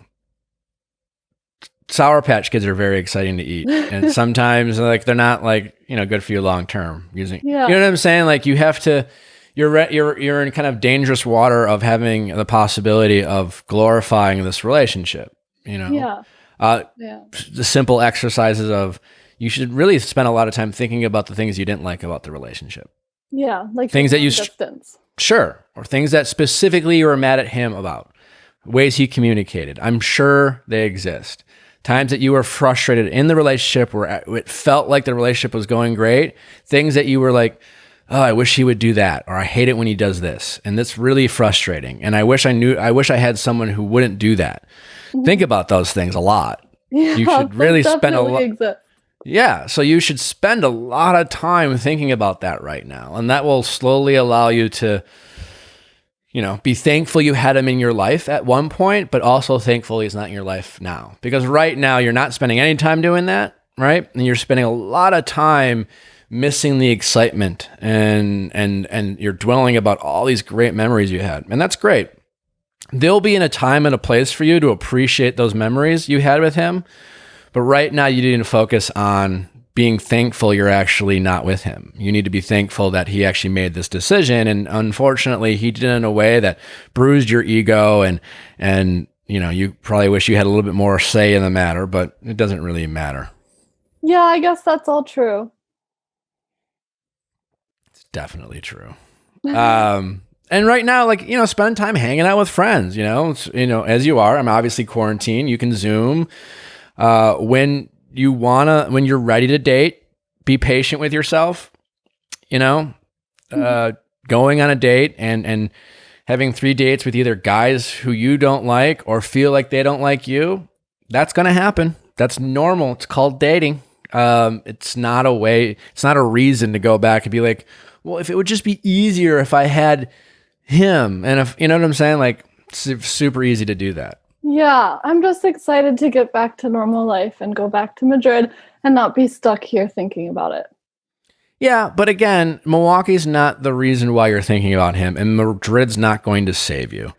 Sour Patch Kids are very exciting to eat, and sometimes like they're not like, you know, good for you long term. You know what I'm saying? Like you have to. You're in kind of dangerous water of having the possibility of glorifying this relationship. You know. The simple exercises of you should really spend a lot of time thinking about the things you didn't like about the relationship.
Yeah, like
things that you
distance.
Sure, or things that specifically you were mad at him about. Ways he communicated. I'm sure they exist. Times that you were frustrated in the relationship where it felt like the relationship was going great. Things that you were like, oh, I wish he would do that, or I hate it when he does this. And that's really frustrating. And I wish I had someone who wouldn't do that. Think about those things a lot.
Yeah,
you should really spend a lot. Yeah. So you should spend a lot of time thinking about that right now. And that will slowly allow you to, you know, be thankful you had him in your life at one point, but also thankful he's not in your life now. Because right now you're not spending any time doing that, right? And you're spending a lot of time missing the excitement and you're dwelling about all these great memories you had. And that's great. There'll be in a time and a place for you to appreciate those memories you had with him. But right now you need to focus on being thankful you're actually not with him. You need to be thankful that he actually made this decision. And unfortunately, he did it in a way that bruised your ego and you know, you probably wish you had a little bit more say in the matter, but it doesn't really matter.
Yeah, I guess that's all true.
It's definitely true. And right now, like, you know, spend time hanging out with friends, you know, as you are. I'm obviously quarantined. You can Zoom. When you're ready to date, be patient with yourself, you know, going on a date and having 3 dates with either guys who you don't like or feel like they don't like you. That's going to happen. That's normal. It's called dating. It's not a reason to go back and be like, well, if it would just be easier if I had him. And if, you know what I'm saying? Like, it's super easy to do that.
Yeah, I'm just excited to get back to normal life and go back to Madrid and not be stuck here thinking about it.
Yeah, but again, Milwaukee's not the reason why you're thinking about him, and Madrid's not going to save you.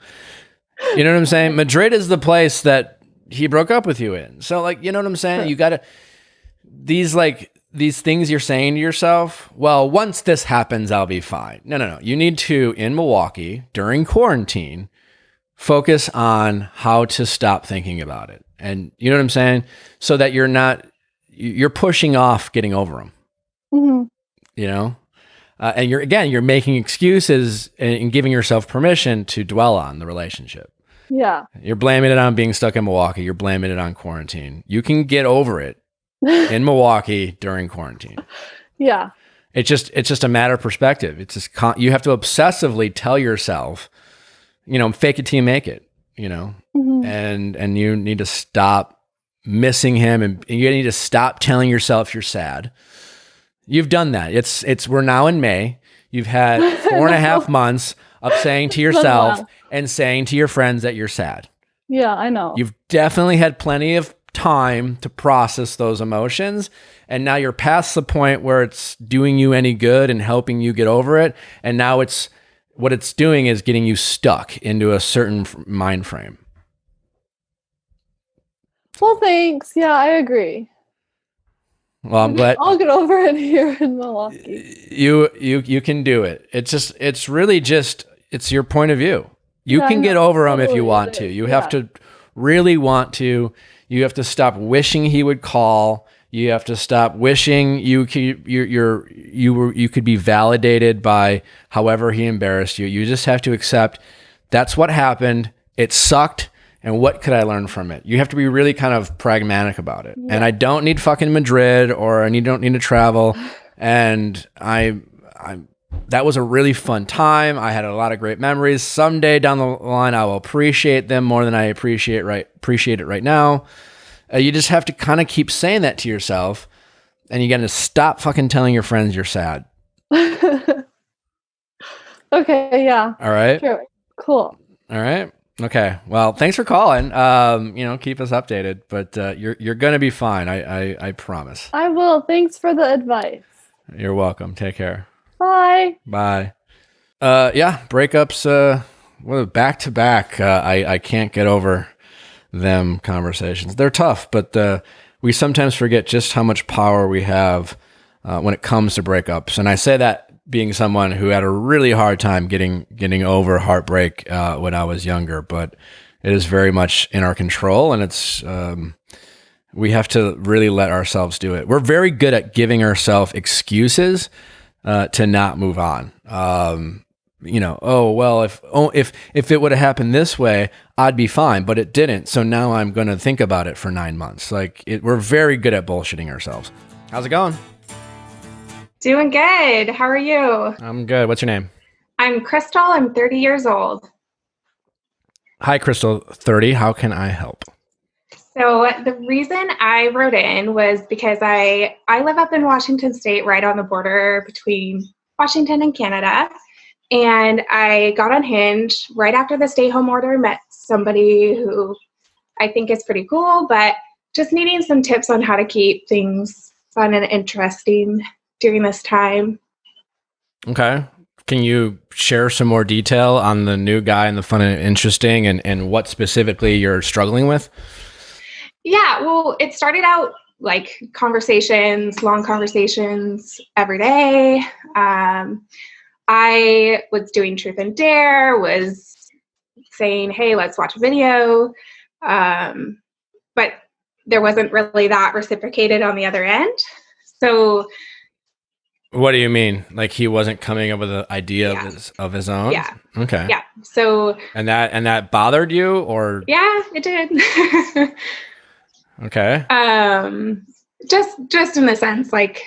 You know what I'm saying? Madrid is the place that he broke up with you in. So, like, you know what I'm saying? Sure. You got to, these things you're saying to yourself, well, once this happens, I'll be fine. No. You need to, in Milwaukee, during quarantine, focus on how to stop thinking about it. And you know what I'm saying? So that you're pushing off getting over them.
Mm-hmm.
You know? And you're making excuses and giving yourself permission to dwell on the relationship.
Yeah.
You're blaming it on being stuck in Milwaukee. You're blaming it on quarantine. You can get over it in Milwaukee during quarantine.
Yeah.
It's just a matter of perspective. It's just you have to obsessively tell yourself, you know, fake it till you make it, you know, and you need to stop missing him, and you need to stop telling yourself you're sad. You've done that. We're now in May. You've had 4.5 months of saying to yourself and saying to your friends that you're sad.
Yeah, I know.
You've definitely had plenty of time to process those emotions. And now you're past the point where it's doing you any good and helping you get over it. And now what it's doing is getting you stuck into a certain mind frame.
Well, thanks. Yeah, I agree.
Well, I'm glad
I'll get over it here in Milwaukee.
you can do it. It's really just it's your point of view. You
Yeah,
can get over him if you
totally
want
it
to.
is.
You have to really want to. You have to stop wishing he would call. You have to stop wishing you could be validated by however he embarrassed you. You just have to accept that's what happened. It sucked. And what could I learn from it? You have to be really kind of pragmatic about it. Yeah. And I don't need fucking Madrid, or I don't need to travel. And that was a really fun time. I had a lot of great memories. Someday down the line, I will appreciate them more than I appreciate it right now. You just have to kind of keep saying that to yourself, and you got to stop fucking telling your friends you're sad.
Okay, yeah.
All right.
Sure. Cool.
All right. Okay. Well, thanks for calling. Keep us updated, but you're gonna be fine. I promise.
I will. Thanks for the advice.
You're welcome. Take care.
Bye.
Bye. Yeah, breakups. Back to back. I can't get over them conversations. They're tough, but we sometimes forget just how much power we have when it comes to breakups. And I say that being someone who had a really hard time getting over heartbreak when I was younger, but it is very much in our control, and it's we have to really let ourselves do it. We're very good at giving ourselves excuses to not move on. If it would have happened this way, I'd be fine, but it didn't. So now I'm going to think about it for 9 months. We're very good at bullshitting ourselves. How's it going?
Doing good. How are you?
I'm good. What's your name?
I'm Crystal. I'm 30 years old.
Hi, Crystal, 30. How can I help?
So the reason I wrote in was because I live up in Washington State, right on the border between Washington and Canada. And I got on Hinge right after the stay-home order, met somebody who I think is pretty cool, but just needing some tips on how to keep things fun and interesting during this time.
Okay. Can you share some more detail on the new guy and the fun and interesting and what specifically you're struggling with?
Yeah, well, it started out like long conversations every day. I was doing truth and dare, was saying, hey, let's watch a video. But there wasn't really that reciprocated on the other end. So
what do you mean? Like he wasn't coming up with an idea of his own?
Yeah.
Okay.
Yeah. So
and that bothered you, or?
Yeah, it did.
Okay.
Just in the sense, like,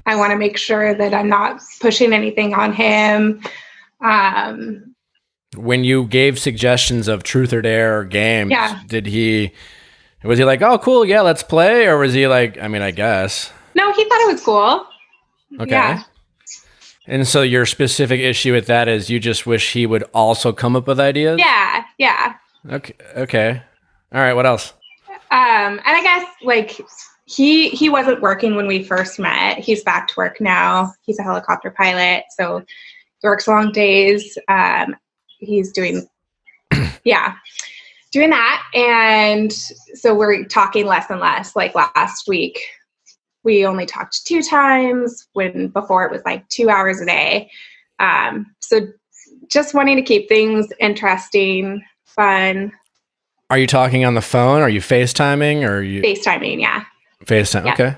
I want to make sure that I'm not pushing anything on him.
When you gave suggestions of truth or dare or games, was he like, oh, cool, yeah, let's play? Or was he like, I mean, I guess.
No, he thought it was cool.
Okay.
Yeah.
And so your specific issue with that is you just wish he would also come up with ideas?
Yeah. Yeah.
Okay. All right. What else?
And I guess like he wasn't working when we first met. He's back to work now. He's a helicopter pilot, so he works long days. He's doing that. And so we're talking less and less. Like last week, we only talked 2 times when before it was like 2 hours a day. So just wanting to keep things interesting, fun.
Are you talking on the phone? Are you FaceTiming? Or are you
FaceTiming? Yeah.
FaceTime.
Yeah.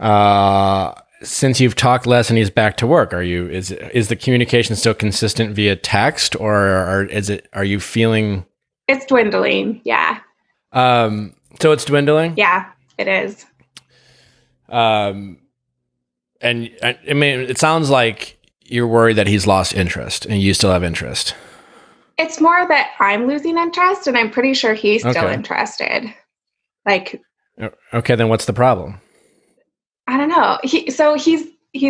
Okay. Since you've talked less and he's back to work, is the communication still consistent via text, or are you feeling
it's dwindling? Yeah.
So it's dwindling?
Yeah, it is.
And I mean, it sounds like you're worried that he's lost interest and you still have interest.
It's more that I'm losing interest, and I'm pretty sure he's still interested. Like,
okay, then what's the problem?
I don't know. He's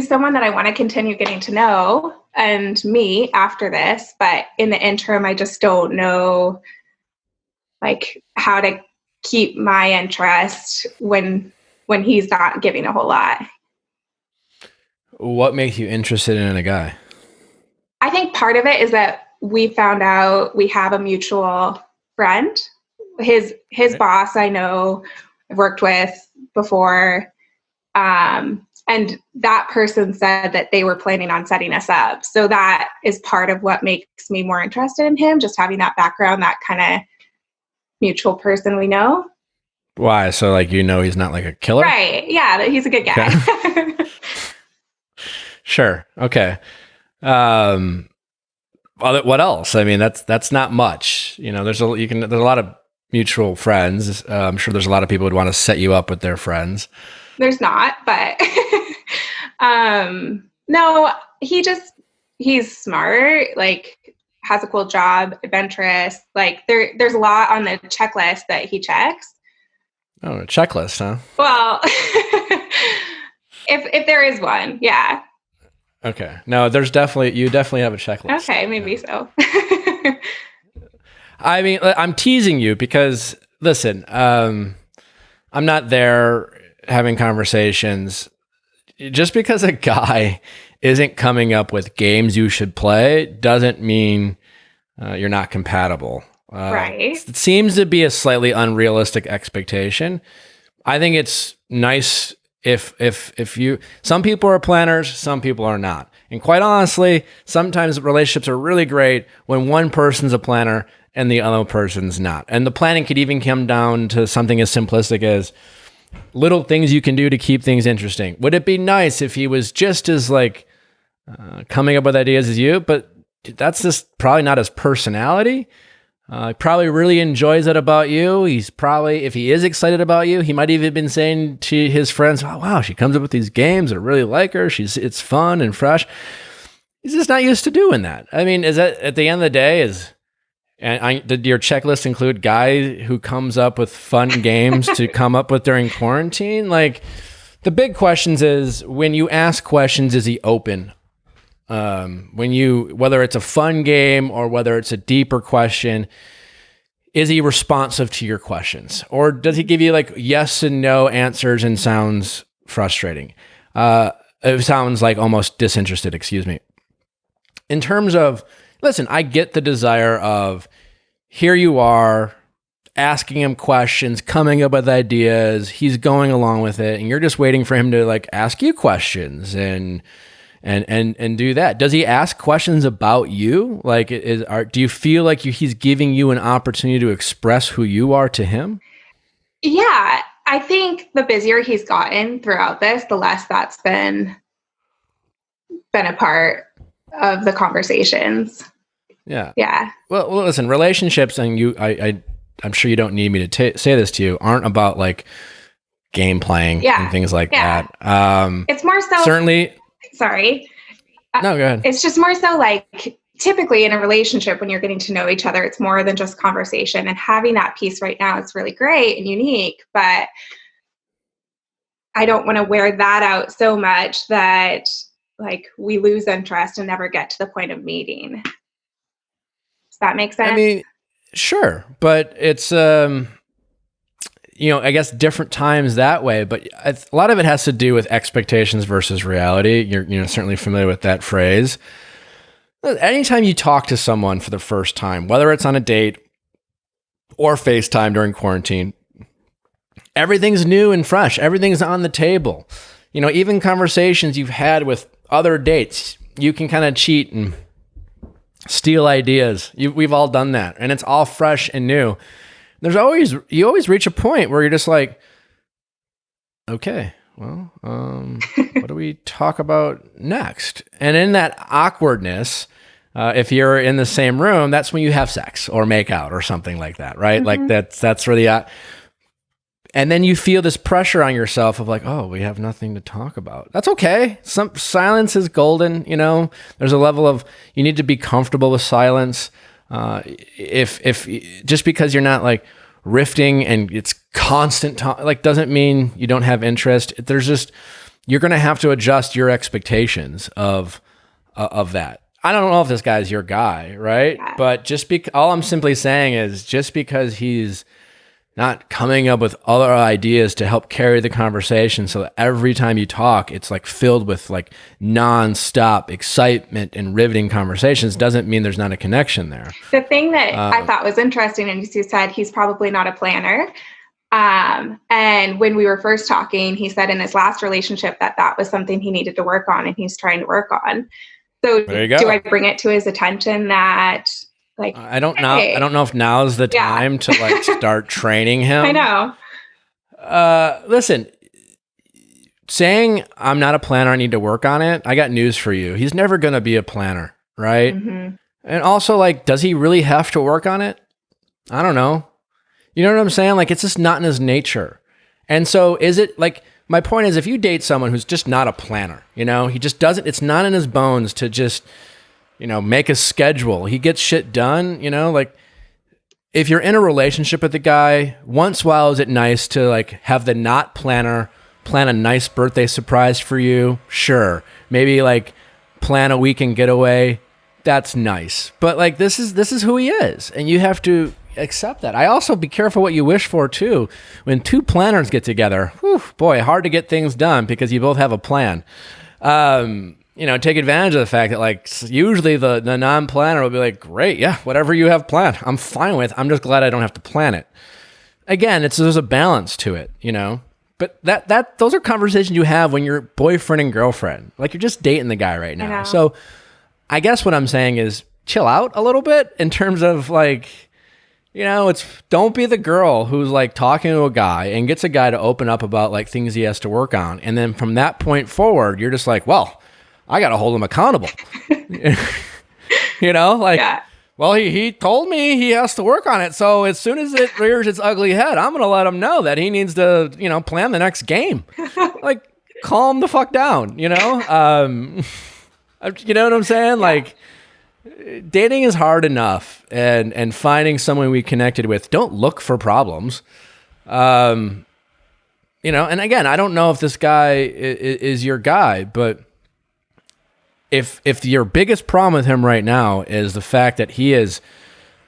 someone that I want to continue getting to know and meet after this, but in the interim, I just don't know like how to keep my interest when he's not giving a whole lot.
What makes you interested in a guy?
I think part of it is that we found out we have a mutual friend. His boss, I know, I've worked with before. And that person said that they were planning on setting us up. So that is part of what makes me more interested in him, just having that background, that kind of mutual person we know.
Why? So like, he's not like a killer?
Right. Yeah, that he's a good guy.
Okay. Sure. Okay. What else? I mean, that's not much. There's a lot of mutual friends. I'm sure there's a lot of people who'd want to set you up with their friends.
There's not, but no, he's smart, like has a cool job, adventurous. Like there's a lot on the checklist that he checks.
Oh, a checklist, huh?
Well, if there is one, yeah.
Okay. No, you definitely have a checklist.
Okay, maybe so.
I mean, I'm teasing you because listen, I'm not there having conversations. Just because a guy isn't coming up with games you should play doesn't mean you're not compatible.
Right.
It seems to be a slightly unrealistic expectation. I think it's nice if you, some people are planners, some people are not. And quite honestly, sometimes relationships are really great when one person's a planner and the other person's not. And the planning could even come down to something as simplistic as little things you can do to keep things interesting. Would it be nice if he was just as coming up with ideas as you? But that's just probably not his personality. He probably really enjoys it about you. He's probably, if he is excited about you, he might even been saying to his friends, "Oh, wow, she comes up with these games. I really like her. It's fun and fresh." He's just not used to doing that. I mean, is that at the end of the day did your checklist include guy who comes up with fun games to come up with during quarantine? Like, the big questions is, when you ask questions, is he open? Whether it's a fun game or whether it's a deeper question, is he responsive to your questions? Or does he give you like yes and no answers and sounds frustrating? It sounds like almost disinterested, excuse me. In terms of, listen, I get the desire of, here you are asking him questions, coming up with ideas, he's going along with it, and you're just waiting for him to like ask you questions and do that. Does he ask questions about you? Like, do you feel like he's giving you an opportunity to express who you are to him?
Yeah, I think the busier he's gotten throughout this, the less that's been a part of the conversations.
Yeah.
Yeah.
Well, listen, relationships, and I'm sure you don't need me to say this to you, aren't about like game playing and things like that.
It's more so
certainly.
Sorry.
No, go ahead.
It's just more so like, typically in a relationship, when you're getting to know each other, it's more than just conversation, and having that piece right now is really great and unique, but I don't want to wear that out so much that like we lose interest and never get to the point of meeting. Does that make sense?
I mean, sure, but it's I guess different times that way, but a lot of it has to do with expectations versus reality. You're certainly familiar with that phrase. Anytime you talk to someone for the first time, whether it's on a date or FaceTime during quarantine, everything's new and fresh. Everything's on the table. Even conversations you've had with other dates, you can kind of cheat and steal ideas. We've all done that, and it's all fresh and new. You always reach a point where you're just like, okay, well, what do we talk about next? And in that awkwardness, if you're in the same room, that's when you have sex or make out or something like that, right? Mm-hmm. Like that's where and then you feel this pressure on yourself of like, oh, we have nothing to talk about. That's okay. Some silence is golden. There's a level of, you need to be comfortable with silence. If just because you're not like rifting and it's constant talk, like doesn't mean you don't have interest. You're going to have to adjust your expectations of that. I don't know if this guy's your guy, right?
Yeah.
But all I'm simply saying is, just because he's not coming up with other ideas to help carry the conversation so that every time you talk, it's like filled with like nonstop excitement and riveting conversations, doesn't mean there's not a connection there.
The thing that I thought was interesting, and you said he's probably not a planner. And when we were first talking, he said in his last relationship that was something he needed to work on, and he's trying to work on. So
There you go.
do I bring it to his attention that, like,
I don't know. I don't know if now's the time to like start training him.
I know.
Listen, saying I'm not a planner, I need to work on it. I got news for you. He's never going to be a planner, right?
Mm-hmm.
And also, like, does he really have to work on it? I don't know. You know what I'm saying? Like, it's just not in his nature. And so is it like, my point is, if you date someone who's just not a planner, you know, he just doesn't, it's not in his bones to just, you know, make a schedule. He gets shit done, you know, like if you're in a relationship with the guy, once in a while, is it nice to like have the not planner plan a nice birthday surprise for you? Sure. Maybe like plan a weekend getaway. That's nice. But like, this is who he is. And you have to accept that. I also be careful what you wish for too. When two planners get together, whew, boy, hard to get things done because you both have a plan. You know, take advantage of the fact that like usually the non-planner will be like, great, yeah, whatever you have planned, I'm fine with. I'm just glad I don't have to plan it. Again, there's a balance to it, you know. But those are conversations you have when you're boyfriend and girlfriend. Like you're just dating the guy right now. So I guess what I'm saying is chill out a little bit in terms of like, you know, don't be the girl who's like talking to a guy and gets a guy to open up about like things he has to work on. And then from that point forward, you're just like, well, I got to hold him accountable. You know, like, well, he told me he has to work on it. So as soon as it rears its ugly head, I'm going to let him know that he needs to, you know, plan the next game. Like, calm the fuck down, you know? You know what I'm saying? Yeah. Like, dating is hard enough, and finding someone we connected with, don't look for problems. You know, and again, I don't know if this guy is your guy, but if your biggest problem with him right now is the fact that he is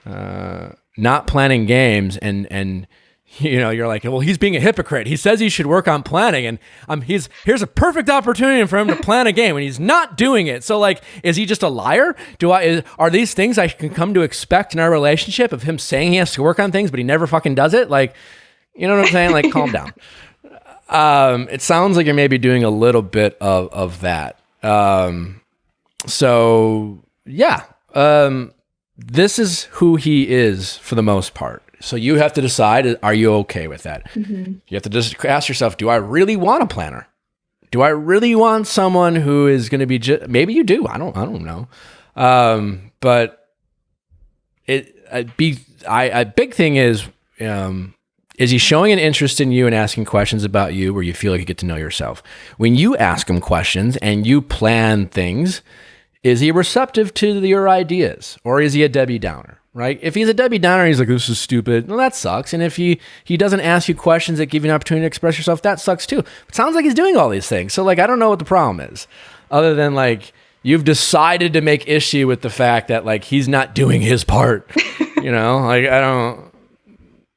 not planning games and you know, you're like, well, he's being a hypocrite. He says he should work on planning, and here's a perfect opportunity for him to plan a game, and he's not doing it. So, like, is he just a liar? Are these things I can come to expect in our relationship of him saying he has to work on things, but he never fucking does it? Like, you know what I'm saying? Like, calm down. It sounds like you're maybe doing a little bit of that. So yeah, this is who he is for the most part. So you have to decide, are you okay with that? Mm-hmm. You have to just ask yourself, do I really want a planner? Do I really want someone who is going to be maybe you do. I don't know. But a big thing is he showing an interest in you and asking questions about you where you feel like you get to know yourself? When you ask him questions and you plan things, is he receptive to your ideas, or is he a Debbie Downer? Right? If he's a Debbie Downer, he's like, this is stupid. Well, that sucks. And if he doesn't ask you questions that give you an opportunity to express yourself, that sucks too. It sounds like he's doing all these things. So like, I don't know what the problem is, other than like, you've decided to make issue with the fact that like, he's not doing his part, you know, like,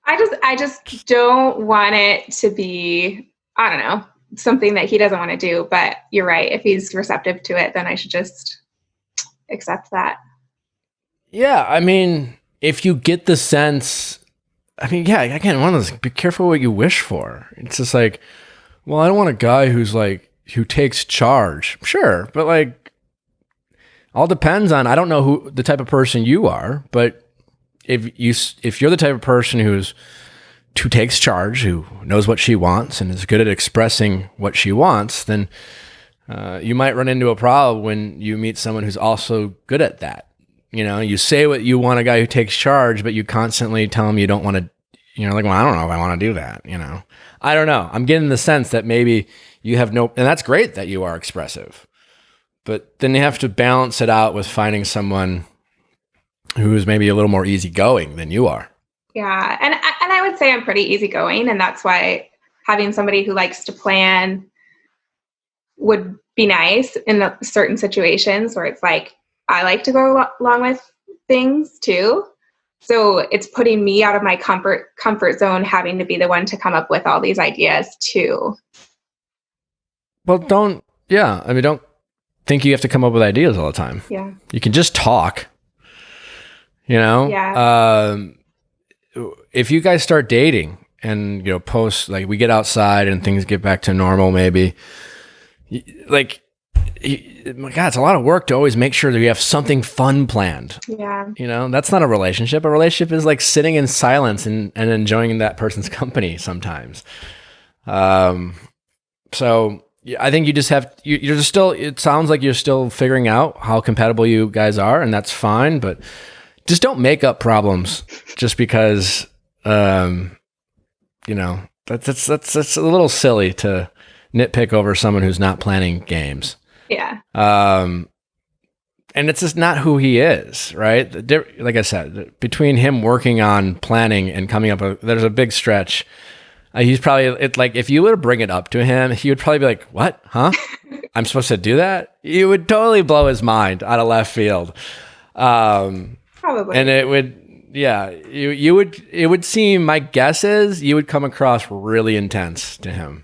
I just don't want it to be, I don't know, something that he doesn't want to do, but you're right. If he's receptive to it, then I should just accept that.
Yeah, I mean, if you get the sense, I mean, yeah, again, one of those, be careful what you wish for. It's just like, well, I don't want a guy who takes charge. Sure, but like, all depends on, I don't know who the type of person you are, but if you're the type of person who takes charge, who knows what she wants and is good at expressing what she wants, then you might run into a problem when you meet someone who's also good at that. You know, you say what you want a guy who takes charge, but you constantly tell him you don't want to, you know, like, well, I don't know if I want to do that, you know. I don't know. I'm getting the sense that maybe you have and that's great that you are expressive, but then you have to balance it out with finding someone who is maybe a little more easygoing than you are.
Yeah. And I would say I'm pretty easygoing, and that's why having somebody who likes to plan would be nice in certain situations where it's like, I like to go along with things too. So it's putting me out of my comfort zone, having to be the one to come up with all these ideas too.
Well, don't think you have to come up with ideas all the time.
Yeah.
You can just talk, you know?
Yeah.
If you guys start dating and, post, like we get outside and things get back to normal, maybe like, my God, it's a lot of work to always make sure that you have something fun planned.
Yeah.
That's not a relationship. A relationship is like sitting in silence and enjoying that person's company sometimes. So I think you just you're just still, it sounds like you're still figuring out how compatible you guys are, and that's fine, but just don't make up problems just because, that's a little silly to nitpick over someone who's not planning games.
Yeah.
And it's just not who he is, right? Like I said, between him working on planning and coming up with, there's a big stretch. He's probably, it's like, if you were to bring it up to him, he would probably be like, what? Huh? I'm supposed to do that? You would totally blow his mind out of left field.
Probably.
And it would, it would seem, my guess is you would come across really intense to him.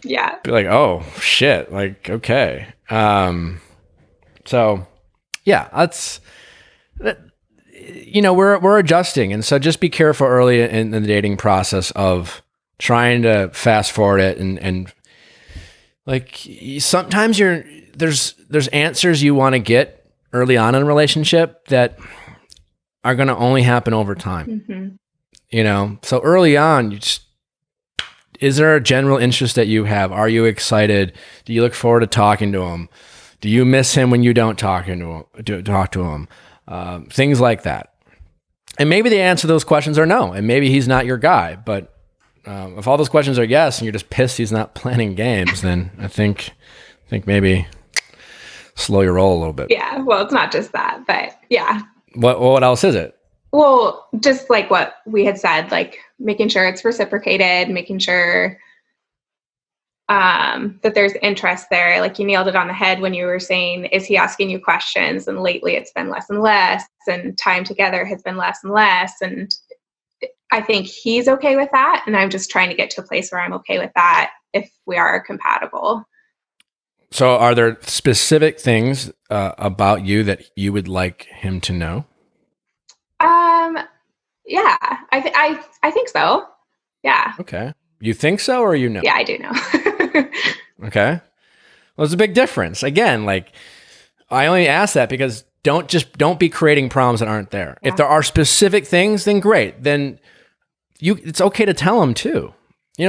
Yeah.
Be like, oh shit. Like, okay. So yeah, we're adjusting. And so just be careful early in the dating process of trying to fast forward it. And like, sometimes there's answers you want to get early on in a relationship that are going to only happen over time. Mm-hmm. So early on, is there a general interest that you have? Are you excited? Do you look forward to talking to him? Do you miss him when you don't talk to him? Things like that. And maybe the answer to those questions are no, and maybe he's not your guy. But if all those questions are yes, and you're just pissed he's not planning games, then I think maybe slow your roll a little bit.
Yeah. Well, it's not just that, but yeah.
What else is it?
Well, just like what we had said, like making sure it's reciprocated, making sure that there's interest there. Like you nailed it on the head when you were saying, is he asking you questions? And lately it's been less and less, and time together has been less and less. And I think he's okay with that. And I'm just trying to get to a place where I'm okay with that if we are compatible.
So are there specific things about you that you would like him to know?
Yeah, I think so. Yeah.
Okay. You think so, or you know?
Yeah, I do know.
Okay. Well, there's a big difference. Again, like, I only ask that because don't be creating problems that aren't there. Yeah. If there are specific things, then great. Then it's okay to tell them too.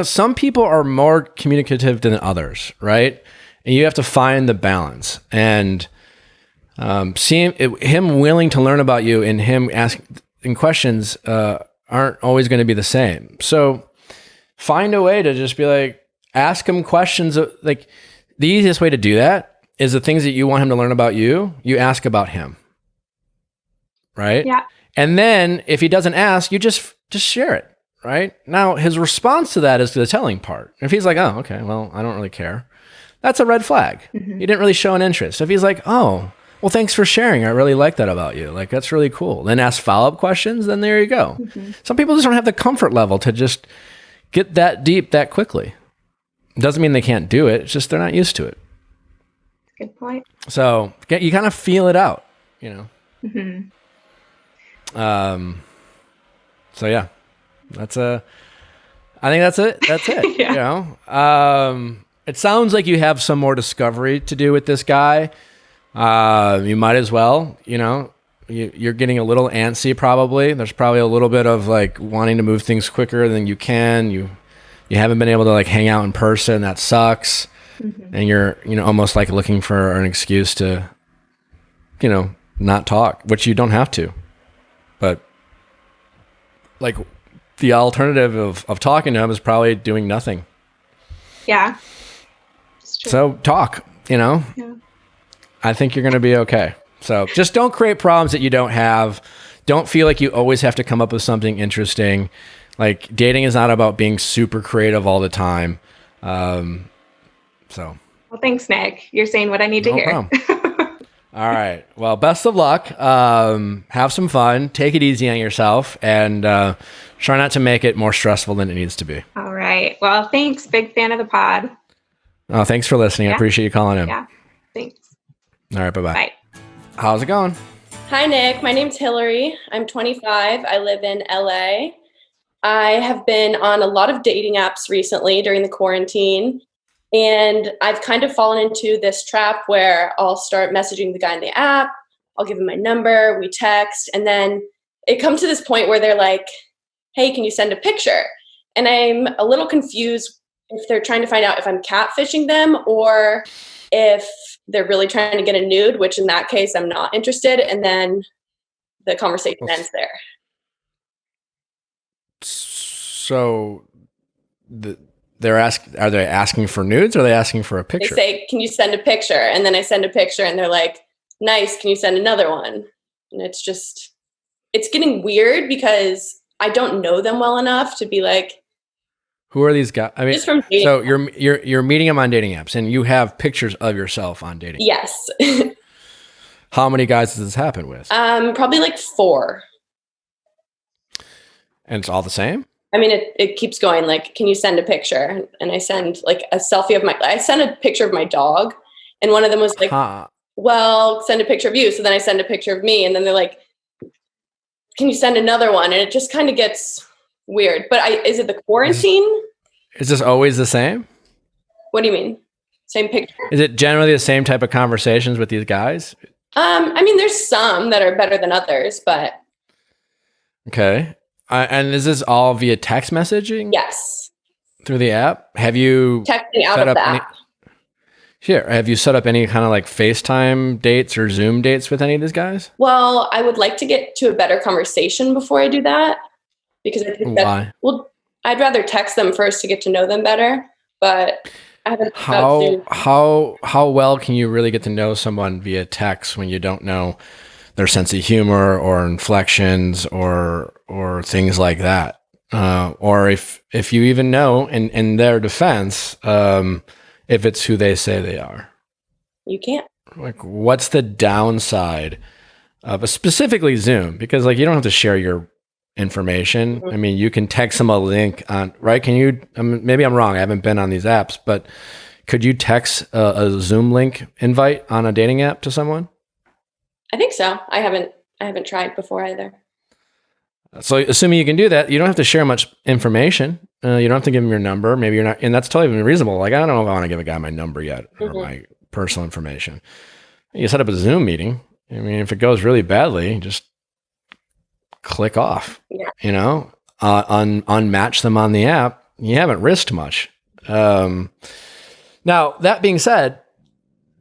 Some people are more communicative than others, right? And you have to find the balance. And seeing him willing to learn about you and him asking questions aren't always going to be the same. So find a way to just be like, ask him questions. Like, the easiest way to do that is the things that you want him to learn about you ask about him. Right?
Yeah.
And then if he doesn't ask, you just share it. Right? Now, his response to that is the telling part. If he's like, oh, okay, well, I don't really care, that's a red flag. Mm-hmm. He didn't really show an interest. If he's like, oh, well, thanks for sharing, I really like that about you, like, that's really cool, then ask follow-up questions, then there you go. Mm-hmm. Some people just don't have the comfort level to just get that deep that quickly. It doesn't mean they can't do it. It's just they're not used to it.
Good point.
So you kind of feel it out,
Mm-hmm.
So yeah, I think that's it. That's it.
Yeah.
It sounds like you have some more discovery to do with this guy. You might as well, you're getting a little antsy probably. There's probably a little bit of like wanting to move things quicker than you can. You haven't been able to like hang out in person. That sucks. Mm-hmm. And you're, almost like looking for an excuse to, not talk, which you don't have to. But like the alternative of talking to him is probably doing nothing.
Yeah.
So talk, Yeah. I think you're going to be okay. So just don't create problems that you don't have. Don't feel like you always have to come up with something interesting. Like, dating is not about being super creative all the time. Well,
thanks, Nick. You're saying what I need to hear.
All right. Well, best of luck. Have some fun. Take it easy on yourself, and try not to make it more stressful than it needs to be.
All right. Well, thanks. Big fan of the pod.
Oh, thanks for listening. Yeah. I appreciate you calling in.
Yeah. Thanks.
All right. Bye-bye.
Bye.
How's it going?
Hi, Nick. My name's Hillary. I'm 25. I live in LA. I have been on a lot of dating apps recently during the quarantine, and I've kind of fallen into this trap where I'll start messaging the guy in the app, I'll give him my number, we text, and then it comes to this point where they're like, hey, can you send a picture? And I'm a little confused if they're trying to find out if I'm catfishing them or if they're really trying to get a nude, which in that case, I'm not interested. And then the conversation ends there.
So are they asking for nudes or are they asking for a picture?
They say, can you send a picture? And then I send a picture and they're like, nice, can you send another one? And it's getting weird because I don't know them well enough to be like,
who are these guys? I mean,
just from dating.
So you're meeting them on dating apps and you have pictures of yourself on dating apps.
Yes.
How many guys does this happen with?
Probably like 4.
And it's all the same?
I mean, it keeps going like, can you send a picture? And I send like a selfie of I sent a picture of my dog and one of them was like, well, send a picture of you. So then I send a picture of me and then they're like, can you send another one? And it just kind of gets weird. But is it the quarantine?
Is this always the same?
What do you mean? Same picture?
Is it generally the same type of conversations with these guys?
I mean, there's some that are better than others, but.
Okay. And is this all via text messaging?
Yes.
Through the app? Have you
texting out of the app?
Sure. Have you set up any kind of like FaceTime dates or Zoom dates with any of these guys?
Well, I would like to get to a better conversation before I do that because I think
why?
Well, I'd rather text them first to get to know them better, but I haven't.
How well can you really get to know someone via text when you don't know their sense of humor or inflections or things like that? Or if you even know in their defense, if it's who they say they are.
You can't.
Like, what's the downside of specifically Zoom? Because like you don't have to share your information. Mm-hmm. I mean, you can text them a link on, right? Can you, maybe I'm wrong. I haven't been on these apps, but could you text a Zoom link invite on a dating app to someone?
I think so. I haven't tried before either.
So assuming you can do that, you don't have to share much information. You don't have to give them your number. Maybe you're not, and that's totally reasonable. Like, I don't know if I want to give a guy my number yet or my personal information. You set up a Zoom meeting. I mean, if it goes really badly, just click off, unmatch them on the app. You haven't risked much. Now, that being said,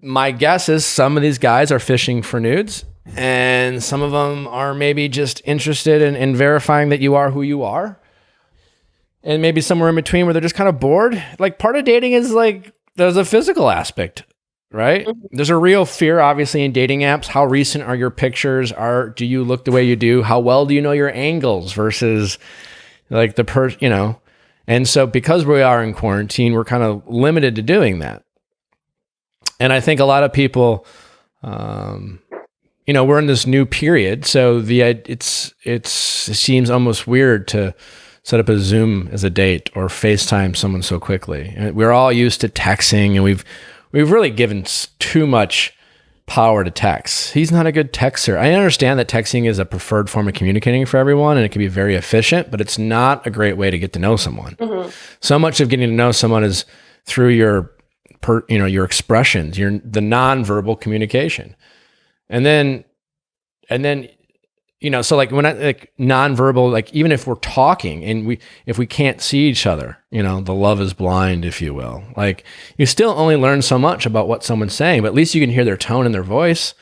my guess is some of these guys are fishing for nudes and some of them are maybe just interested in verifying that you are who you are. And maybe somewhere in between where they're just kind of bored. Like, part of dating is like, there's a physical aspect, right? Mm-hmm. There's a real fear, obviously, in dating apps. How recent are your pictures? Do you look the way you do? How well do you know your angles versus like And so because we are in quarantine, we're kind of limited to doing that. And I think a lot of people, we're in this new period. So it seems almost weird to set up a Zoom as a date or FaceTime someone so quickly. And we're all used to texting, and we've really given too much power to text. He's not a good texter. I understand that texting is a preferred form of communicating for everyone, and it can be very efficient, but it's not a great way to get to know someone. Mm-hmm. So much of getting to know someone is through your expressions, the nonverbal communication. And then, so like when I like nonverbal, like even if we're talking and if we can't see each other, the love is blind, if you will. Like, you still only learn so much about what someone's saying, but at least you can hear their tone and their voice,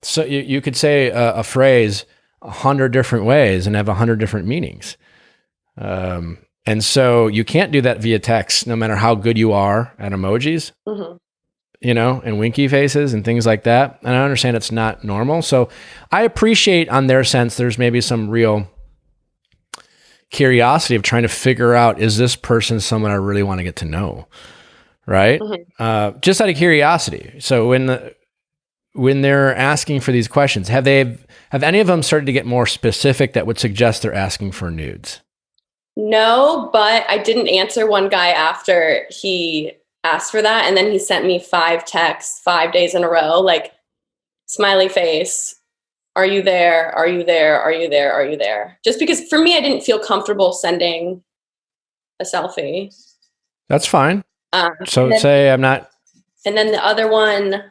So you could say a phrase 100 different ways and have 100 different meanings. And so you can't do that via text, no matter how good you are at emojis. Mm-hmm. And winky faces and things like that. And I understand it's not normal. So I appreciate on their sense, there's maybe some real curiosity of trying to figure out, is this person someone I really want to get to know? Right? Mm-hmm. Just out of curiosity. So when they're asking for these questions, have any of them started to get more specific that would suggest they're asking for nudes?
No, but I didn't answer one guy after he asked for that, and then he sent me 5 texts 5 days in a row, like smiley face, are you there? Are you there? Are you there? Are you there? Just because for me, I didn't feel comfortable sending a selfie.
That's fine. So
then,
say I'm not.
And then the other one,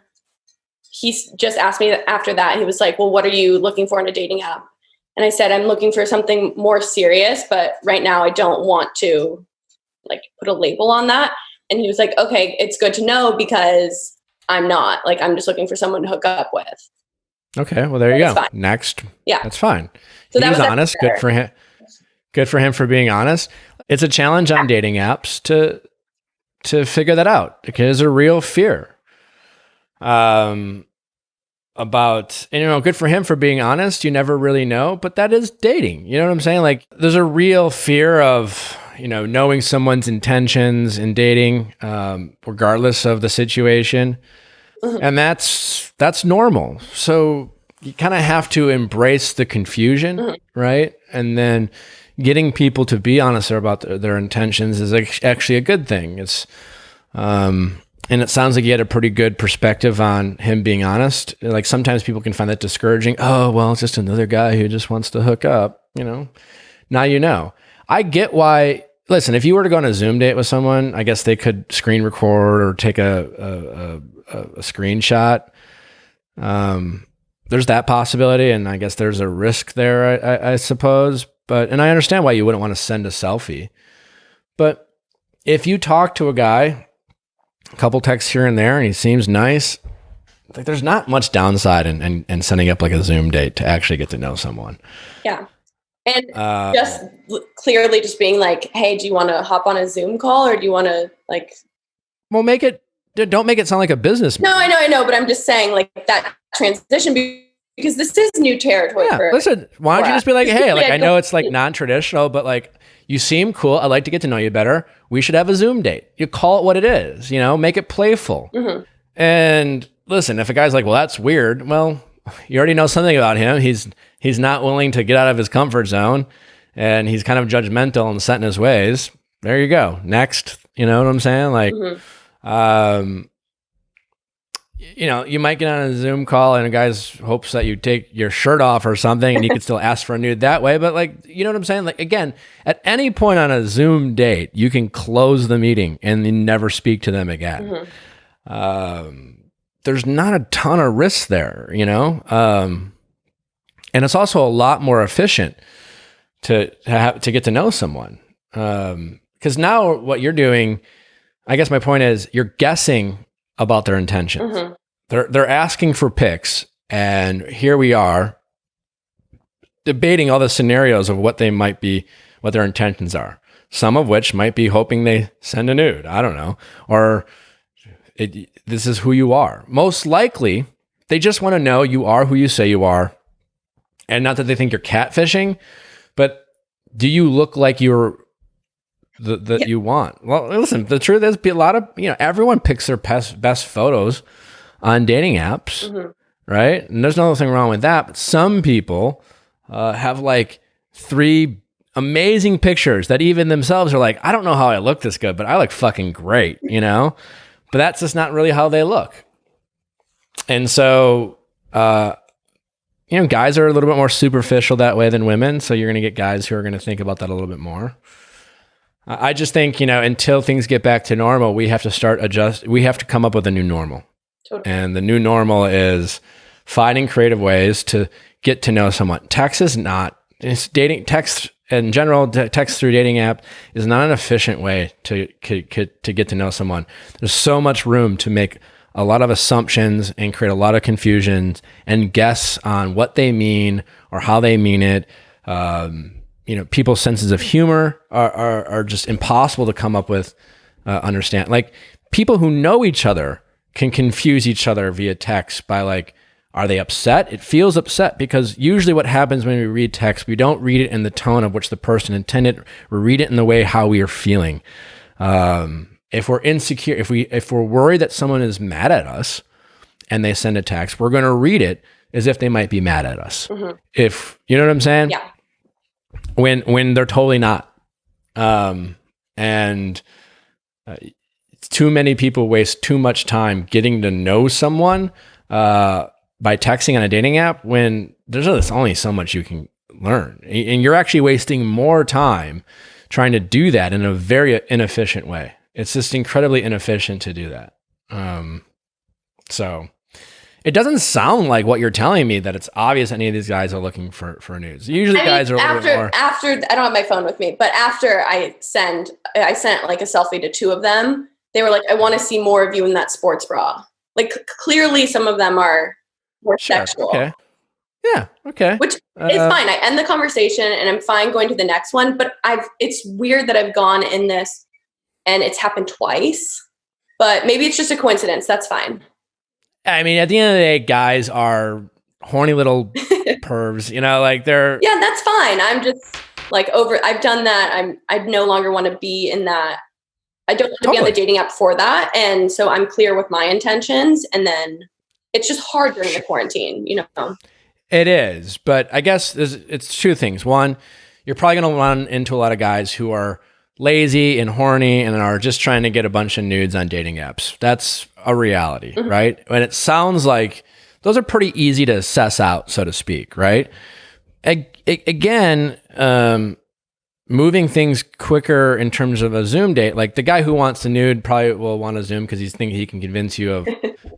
he just asked me after that. He was like, well, what are you looking for in a dating app? And I said, I'm looking for something more serious, but right now I don't want to like put a label on that. And he was like, okay, it's good to know because I'm not like, I'm just looking for someone to hook up with.
Okay. Well, there you go.
Fine.
Next.
Yeah.
That's fine.
So
he
that
was honest.
Better.
Good for him. Good for him for being honest. It's a challenge on dating apps to figure that out because there's a real fear. About, good for him for being honest. You never really know, but that is dating. You know what I'm saying? Like there's a real fear of, knowing someone's intentions in dating, regardless of the situation. Mm-hmm. And that's normal. So you kind of have to embrace the confusion, mm-hmm. right? And then getting people to be honest about their intentions is actually a good thing. It's, and it sounds like you had a pretty good perspective on him being honest. Like sometimes people can find that discouraging. Oh, well, it's just another guy who just wants to hook up, Now you know. I get why. Listen, if you were to go on a Zoom date with someone, I guess they could screen record or take a screenshot. There's that possibility, and I guess there's a risk there, I suppose. And I understand why you wouldn't want to send a selfie. But if you talk to a guy, a couple texts here and there, and he seems nice, like there's not much downside in sending up like a Zoom date to actually get to know someone.
Yeah. And just clearly just being like, hey, do you want to hop on a Zoom call or do you want to like...
Well, don't make it sound like a business meeting.
No, I know, but I'm just saying like that transition because this is new territory.
Yeah, listen, why don't you just be like, hey, like I know it's like non-traditional, but like you seem cool. I'd like to get to know you better. We should have a Zoom date. You call it what it is, make it playful. Mm-hmm. And listen, if a guy's like, well, that's weird. Well, you already know something about him. He's not willing to get out of his comfort zone and he's kind of judgmental and set in his ways. There you go. Next, you know what I'm saying? Like, mm-hmm. You might get on a Zoom call and a guy's hopes that you take your shirt off or something and you could still ask for a nude that way. But like, you know what I'm saying? Like, again, at any point on a Zoom date, you can close the meeting and you never speak to them again. Mm-hmm. There's not a ton of risks there, and it's also a lot more efficient to get to know someone. Because now what you're doing, I guess my point is you're guessing about their intentions. Mm-hmm. They're asking for pics, and here we are debating all the scenarios of what they might be, what their intentions are. Some of which might be hoping they send a nude. I don't know. Or this is who you are. Most likely, they just want to know you are who you say you are. And not that they think you're catfishing, but do you look like you're that you want? Well, listen, the truth is a lot of, everyone picks their best photos on dating apps, mm-hmm. right? And there's nothing wrong with that. But some people have like 3 amazing pictures that even themselves are like, I don't know how I look this good, but I look fucking great, But that's just not really how they look. And so, guys are a little bit more superficial that way than women. So you're going to get guys who are going to think about that a little bit more. I just think, until things get back to normal, we have to we have to come up with a new normal. Totally. And the new normal is finding creative ways to get to know someone. Text text in general, text through dating app is not an efficient way to get to know someone. There's so much room to make a lot of assumptions and create a lot of confusion and guess on what they mean or how they mean it. People's senses of humor are just impossible to come up with, understand. Like people who know each other can confuse each other via text by like, are they upset? It feels upset because usually what happens when we read text, we don't read it in the tone of which the person intended. We read it in the way how we are feeling. If we're insecure, if we're worried that someone is mad at us and they send a text, we're going to read it as if they might be mad at us. Mm-hmm. If you know what I'm saying?
Yeah.
When they're totally not. Too many people waste too much time getting to know someone by texting on a dating app when there's just only so much you can learn. And you're actually wasting more time trying to do that in a very inefficient way. It's just incredibly inefficient to do that. So it doesn't sound like what you're telling me that it's obvious any of these guys are looking for nudes. Usually guys are a little bit more.
After, I don't have my phone with me, but after I sent like a selfie to 2 of them, they were like, I want to see more of you in that sports bra. Like clearly some of them are more sexual.
Okay. Yeah. Okay.
Which is fine. I end the conversation and I'm fine going to the next one, but it's weird that I've gone in this and it's happened twice, but maybe it's just a coincidence. That's fine.
I mean, at the end of the day, guys are horny little pervs, you know, like they're.
Yeah, that's fine. I'm just like I've done that. I no longer want to be in that. I don't want to be on the dating app for that. And so I'm clear with my intentions. And then it's just hard during the quarantine, you know?
It is. But I guess it's 2 things. One, you're probably going to run into a lot of guys who are lazy and horny and are just trying to get a bunch of nudes on dating apps. That's a reality, right? And it sounds like those are pretty easy to assess out, so to speak, right? Again, moving things quicker in terms of a Zoom date, like the guy who wants the nude probably will want to Zoom because he's thinking he can convince you of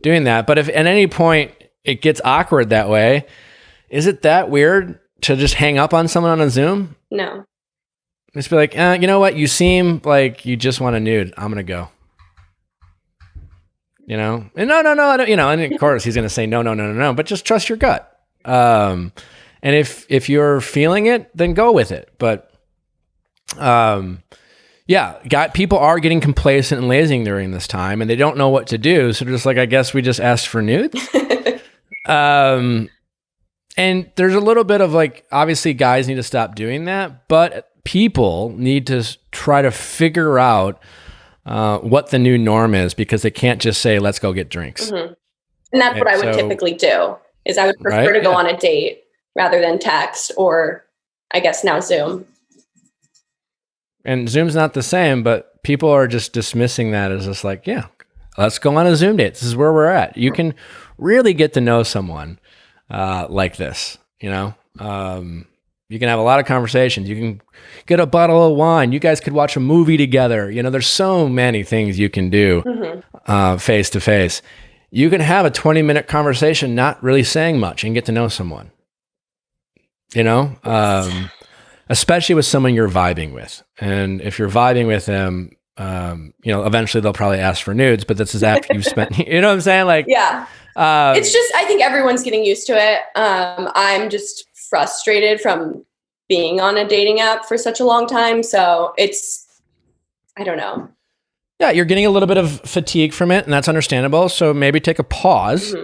doing that. But if at any point it gets awkward that way, is it that weird to just hang up on someone on a Zoom?
No.
Just be like, you know what? You seem like you just want a nude. I'm going to go. You know? And no, I don't, you know, and of course he's going to say no, but just trust your gut. And if you're feeling it, then go with it. But people are getting complacent and lazy during this time and they don't know what to do. So they're just like, I guess we just asked for nudes. And there's a little bit of like, obviously guys need to stop doing that, but people need to try to figure out what the new norm is because they can't just say, let's go get drinks.
Mm-hmm. And that's what I would typically do is I would prefer to go on a date rather than text or I guess now Zoom.
And Zoom's not the same, but people are just dismissing that as just like, yeah, let's go on a Zoom date. This is where we're at. You can really get to know someone like this, you know? You can have a lot of conversations. You can get a bottle of wine. You guys could watch a movie together. You know, there's so many things you can do face to face. You can have a 20-minute conversation not really saying much and get to know someone, you know? Especially with someone you're vibing with. And if you're vibing with them, you know, eventually they'll probably ask for nudes, but this is after you've spent, you know what I'm saying? Like,
yeah, it's just, I think everyone's getting used to it. I'm just frustrated from being on a dating app for such a long time. So I don't know.
Yeah. You're getting a little bit of fatigue from it and that's understandable. So maybe take a pause.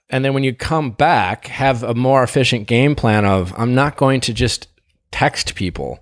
And then when you come back, have a more efficient game plan of, I'm not going to just text people,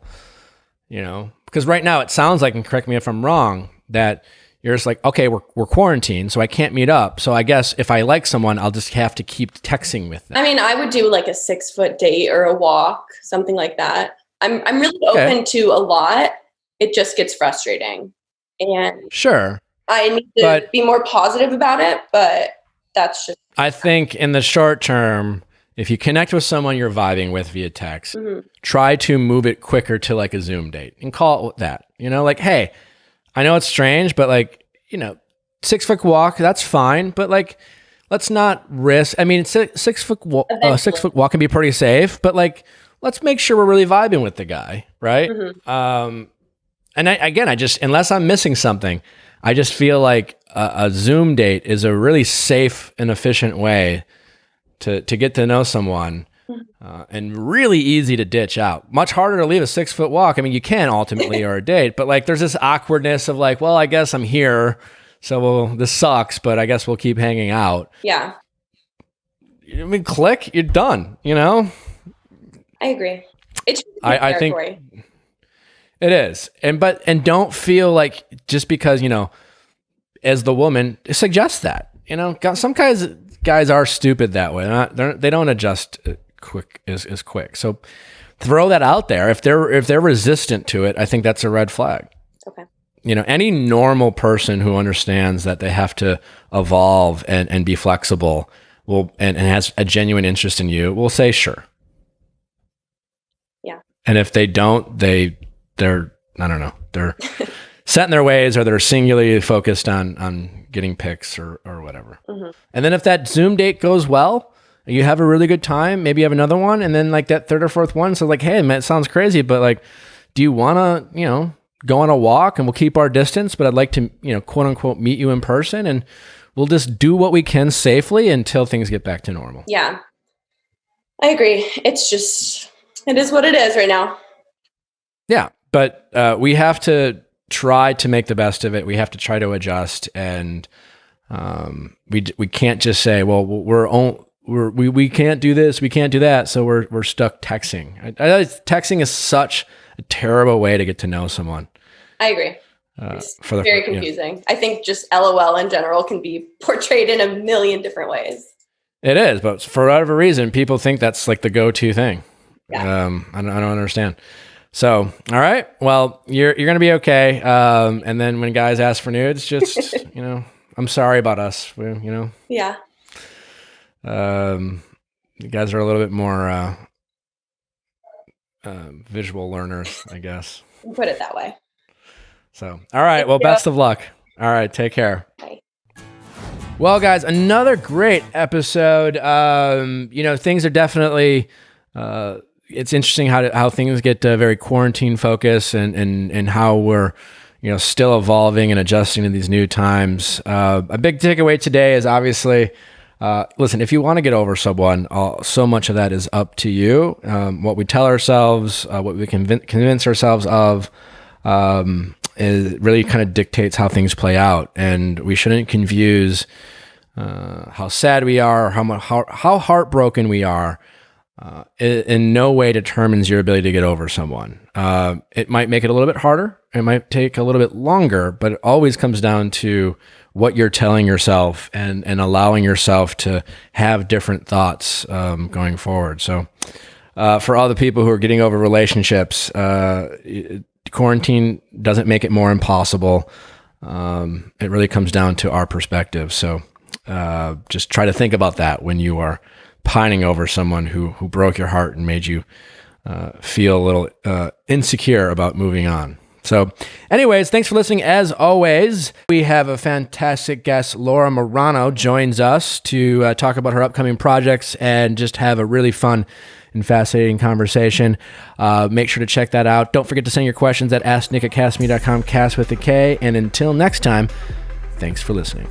you know, because right now it sounds like, and correct me if I'm wrong, that you're just like, okay, we're quarantined, so I can't meet up. So I guess if I like someone, I'll just have to keep texting with them.
I mean, I would do like a 6-foot date or a walk, something like that. I'm really open to a lot. It just gets frustrating. And
sure,
I need to be more positive about it, but that's just.
I think in the short term, if you connect with someone you're vibing with via text, try to move it quicker to like a Zoom date and call it that, you know, like, hey, I know it's strange, but like, you know, 6-foot walk, that's fine. But like, let's not risk, I mean, 6-foot walk can be pretty safe, but like, let's make sure we're really vibing with the guy. Right. And I just, unless I'm missing something, I just feel like a Zoom date is a really safe and efficient way to get to know someone and really easy to ditch out. Much harder to leave a 6-foot walk. I mean, you can ultimately or a date, but like there's this awkwardness of like, well, I guess I'm here. So this sucks, but I guess we'll keep hanging out.
Yeah.
I mean, click, you're done, you know?
I agree. It's
I think it is. And don't feel like just because, you know, as the woman, suggest that, you know, some guys are stupid that way. They don't adjust quick as quick. So throw that out there. If they're resistant to it, I think that's a red flag.
Okay.
You know, any normal person who understands that they have to evolve and be flexible will and has a genuine interest in you, will say sure.
Yeah.
And if they don't, they're I don't know, they're set in their ways, or they're singularly focused on getting pics or whatever. Mm-hmm. And then if that Zoom date goes well, you have a really good time, maybe you have another one, and then like that third or fourth one, so like, hey man, it sounds crazy, but like, do you want to, go on a walk, and we'll keep our distance, but I'd like to, quote unquote, meet you in person, and we'll just do what we can safely until things get back to normal.
Yeah, I agree. It is what it is right now.
Yeah, but we have to try to make the best of it. We have to try to adjust, and we can't just say, well, we can't do this, we can't do that, so we're stuck texting. Texting is such a terrible way to get to know someone.
I agree. It's very confusing. I think just LOL in general can be portrayed in a million different ways. It
is, but for whatever reason, people think that's like the go-to thing.
Yeah.
I don't understand. So, all right, well, you're going to be okay. And then when guys ask for nudes, just, I'm sorry about us.
Yeah.
You guys are a little bit more visual learners, I guess.
Put it that way.
So, all right. Well, best of luck. All right. Take care.
Bye.
Well, guys, another great episode. Things are definitely, it's interesting how things get very quarantine focused and how we're, still evolving and adjusting to these new times. A big takeaway today is obviously, listen, if you want to get over someone, so much of that is up to you. What we tell ourselves, what we convince ourselves of, is really kind of dictates how things play out. And we shouldn't confuse how sad we are or how heartbroken we are. In no way determines your ability to get over someone. It might make it a little bit harder. It might take a little bit longer, but it always comes down to what you're telling yourself and allowing yourself to have different thoughts going forward. So for all the people who are getting over relationships, quarantine doesn't make it more impossible. It really comes down to our perspective. So just try to think about that when you are pining over someone who broke your heart and made you feel a little insecure about moving on. So anyways, thanks for listening. As always, we have a fantastic guest. Laura Morano joins us to talk about her upcoming projects and just have a really fun and fascinating conversation. Make sure to check that out. Don't forget to send your questions at asknick@castme.com, cast with a K. And until next time, thanks for listening.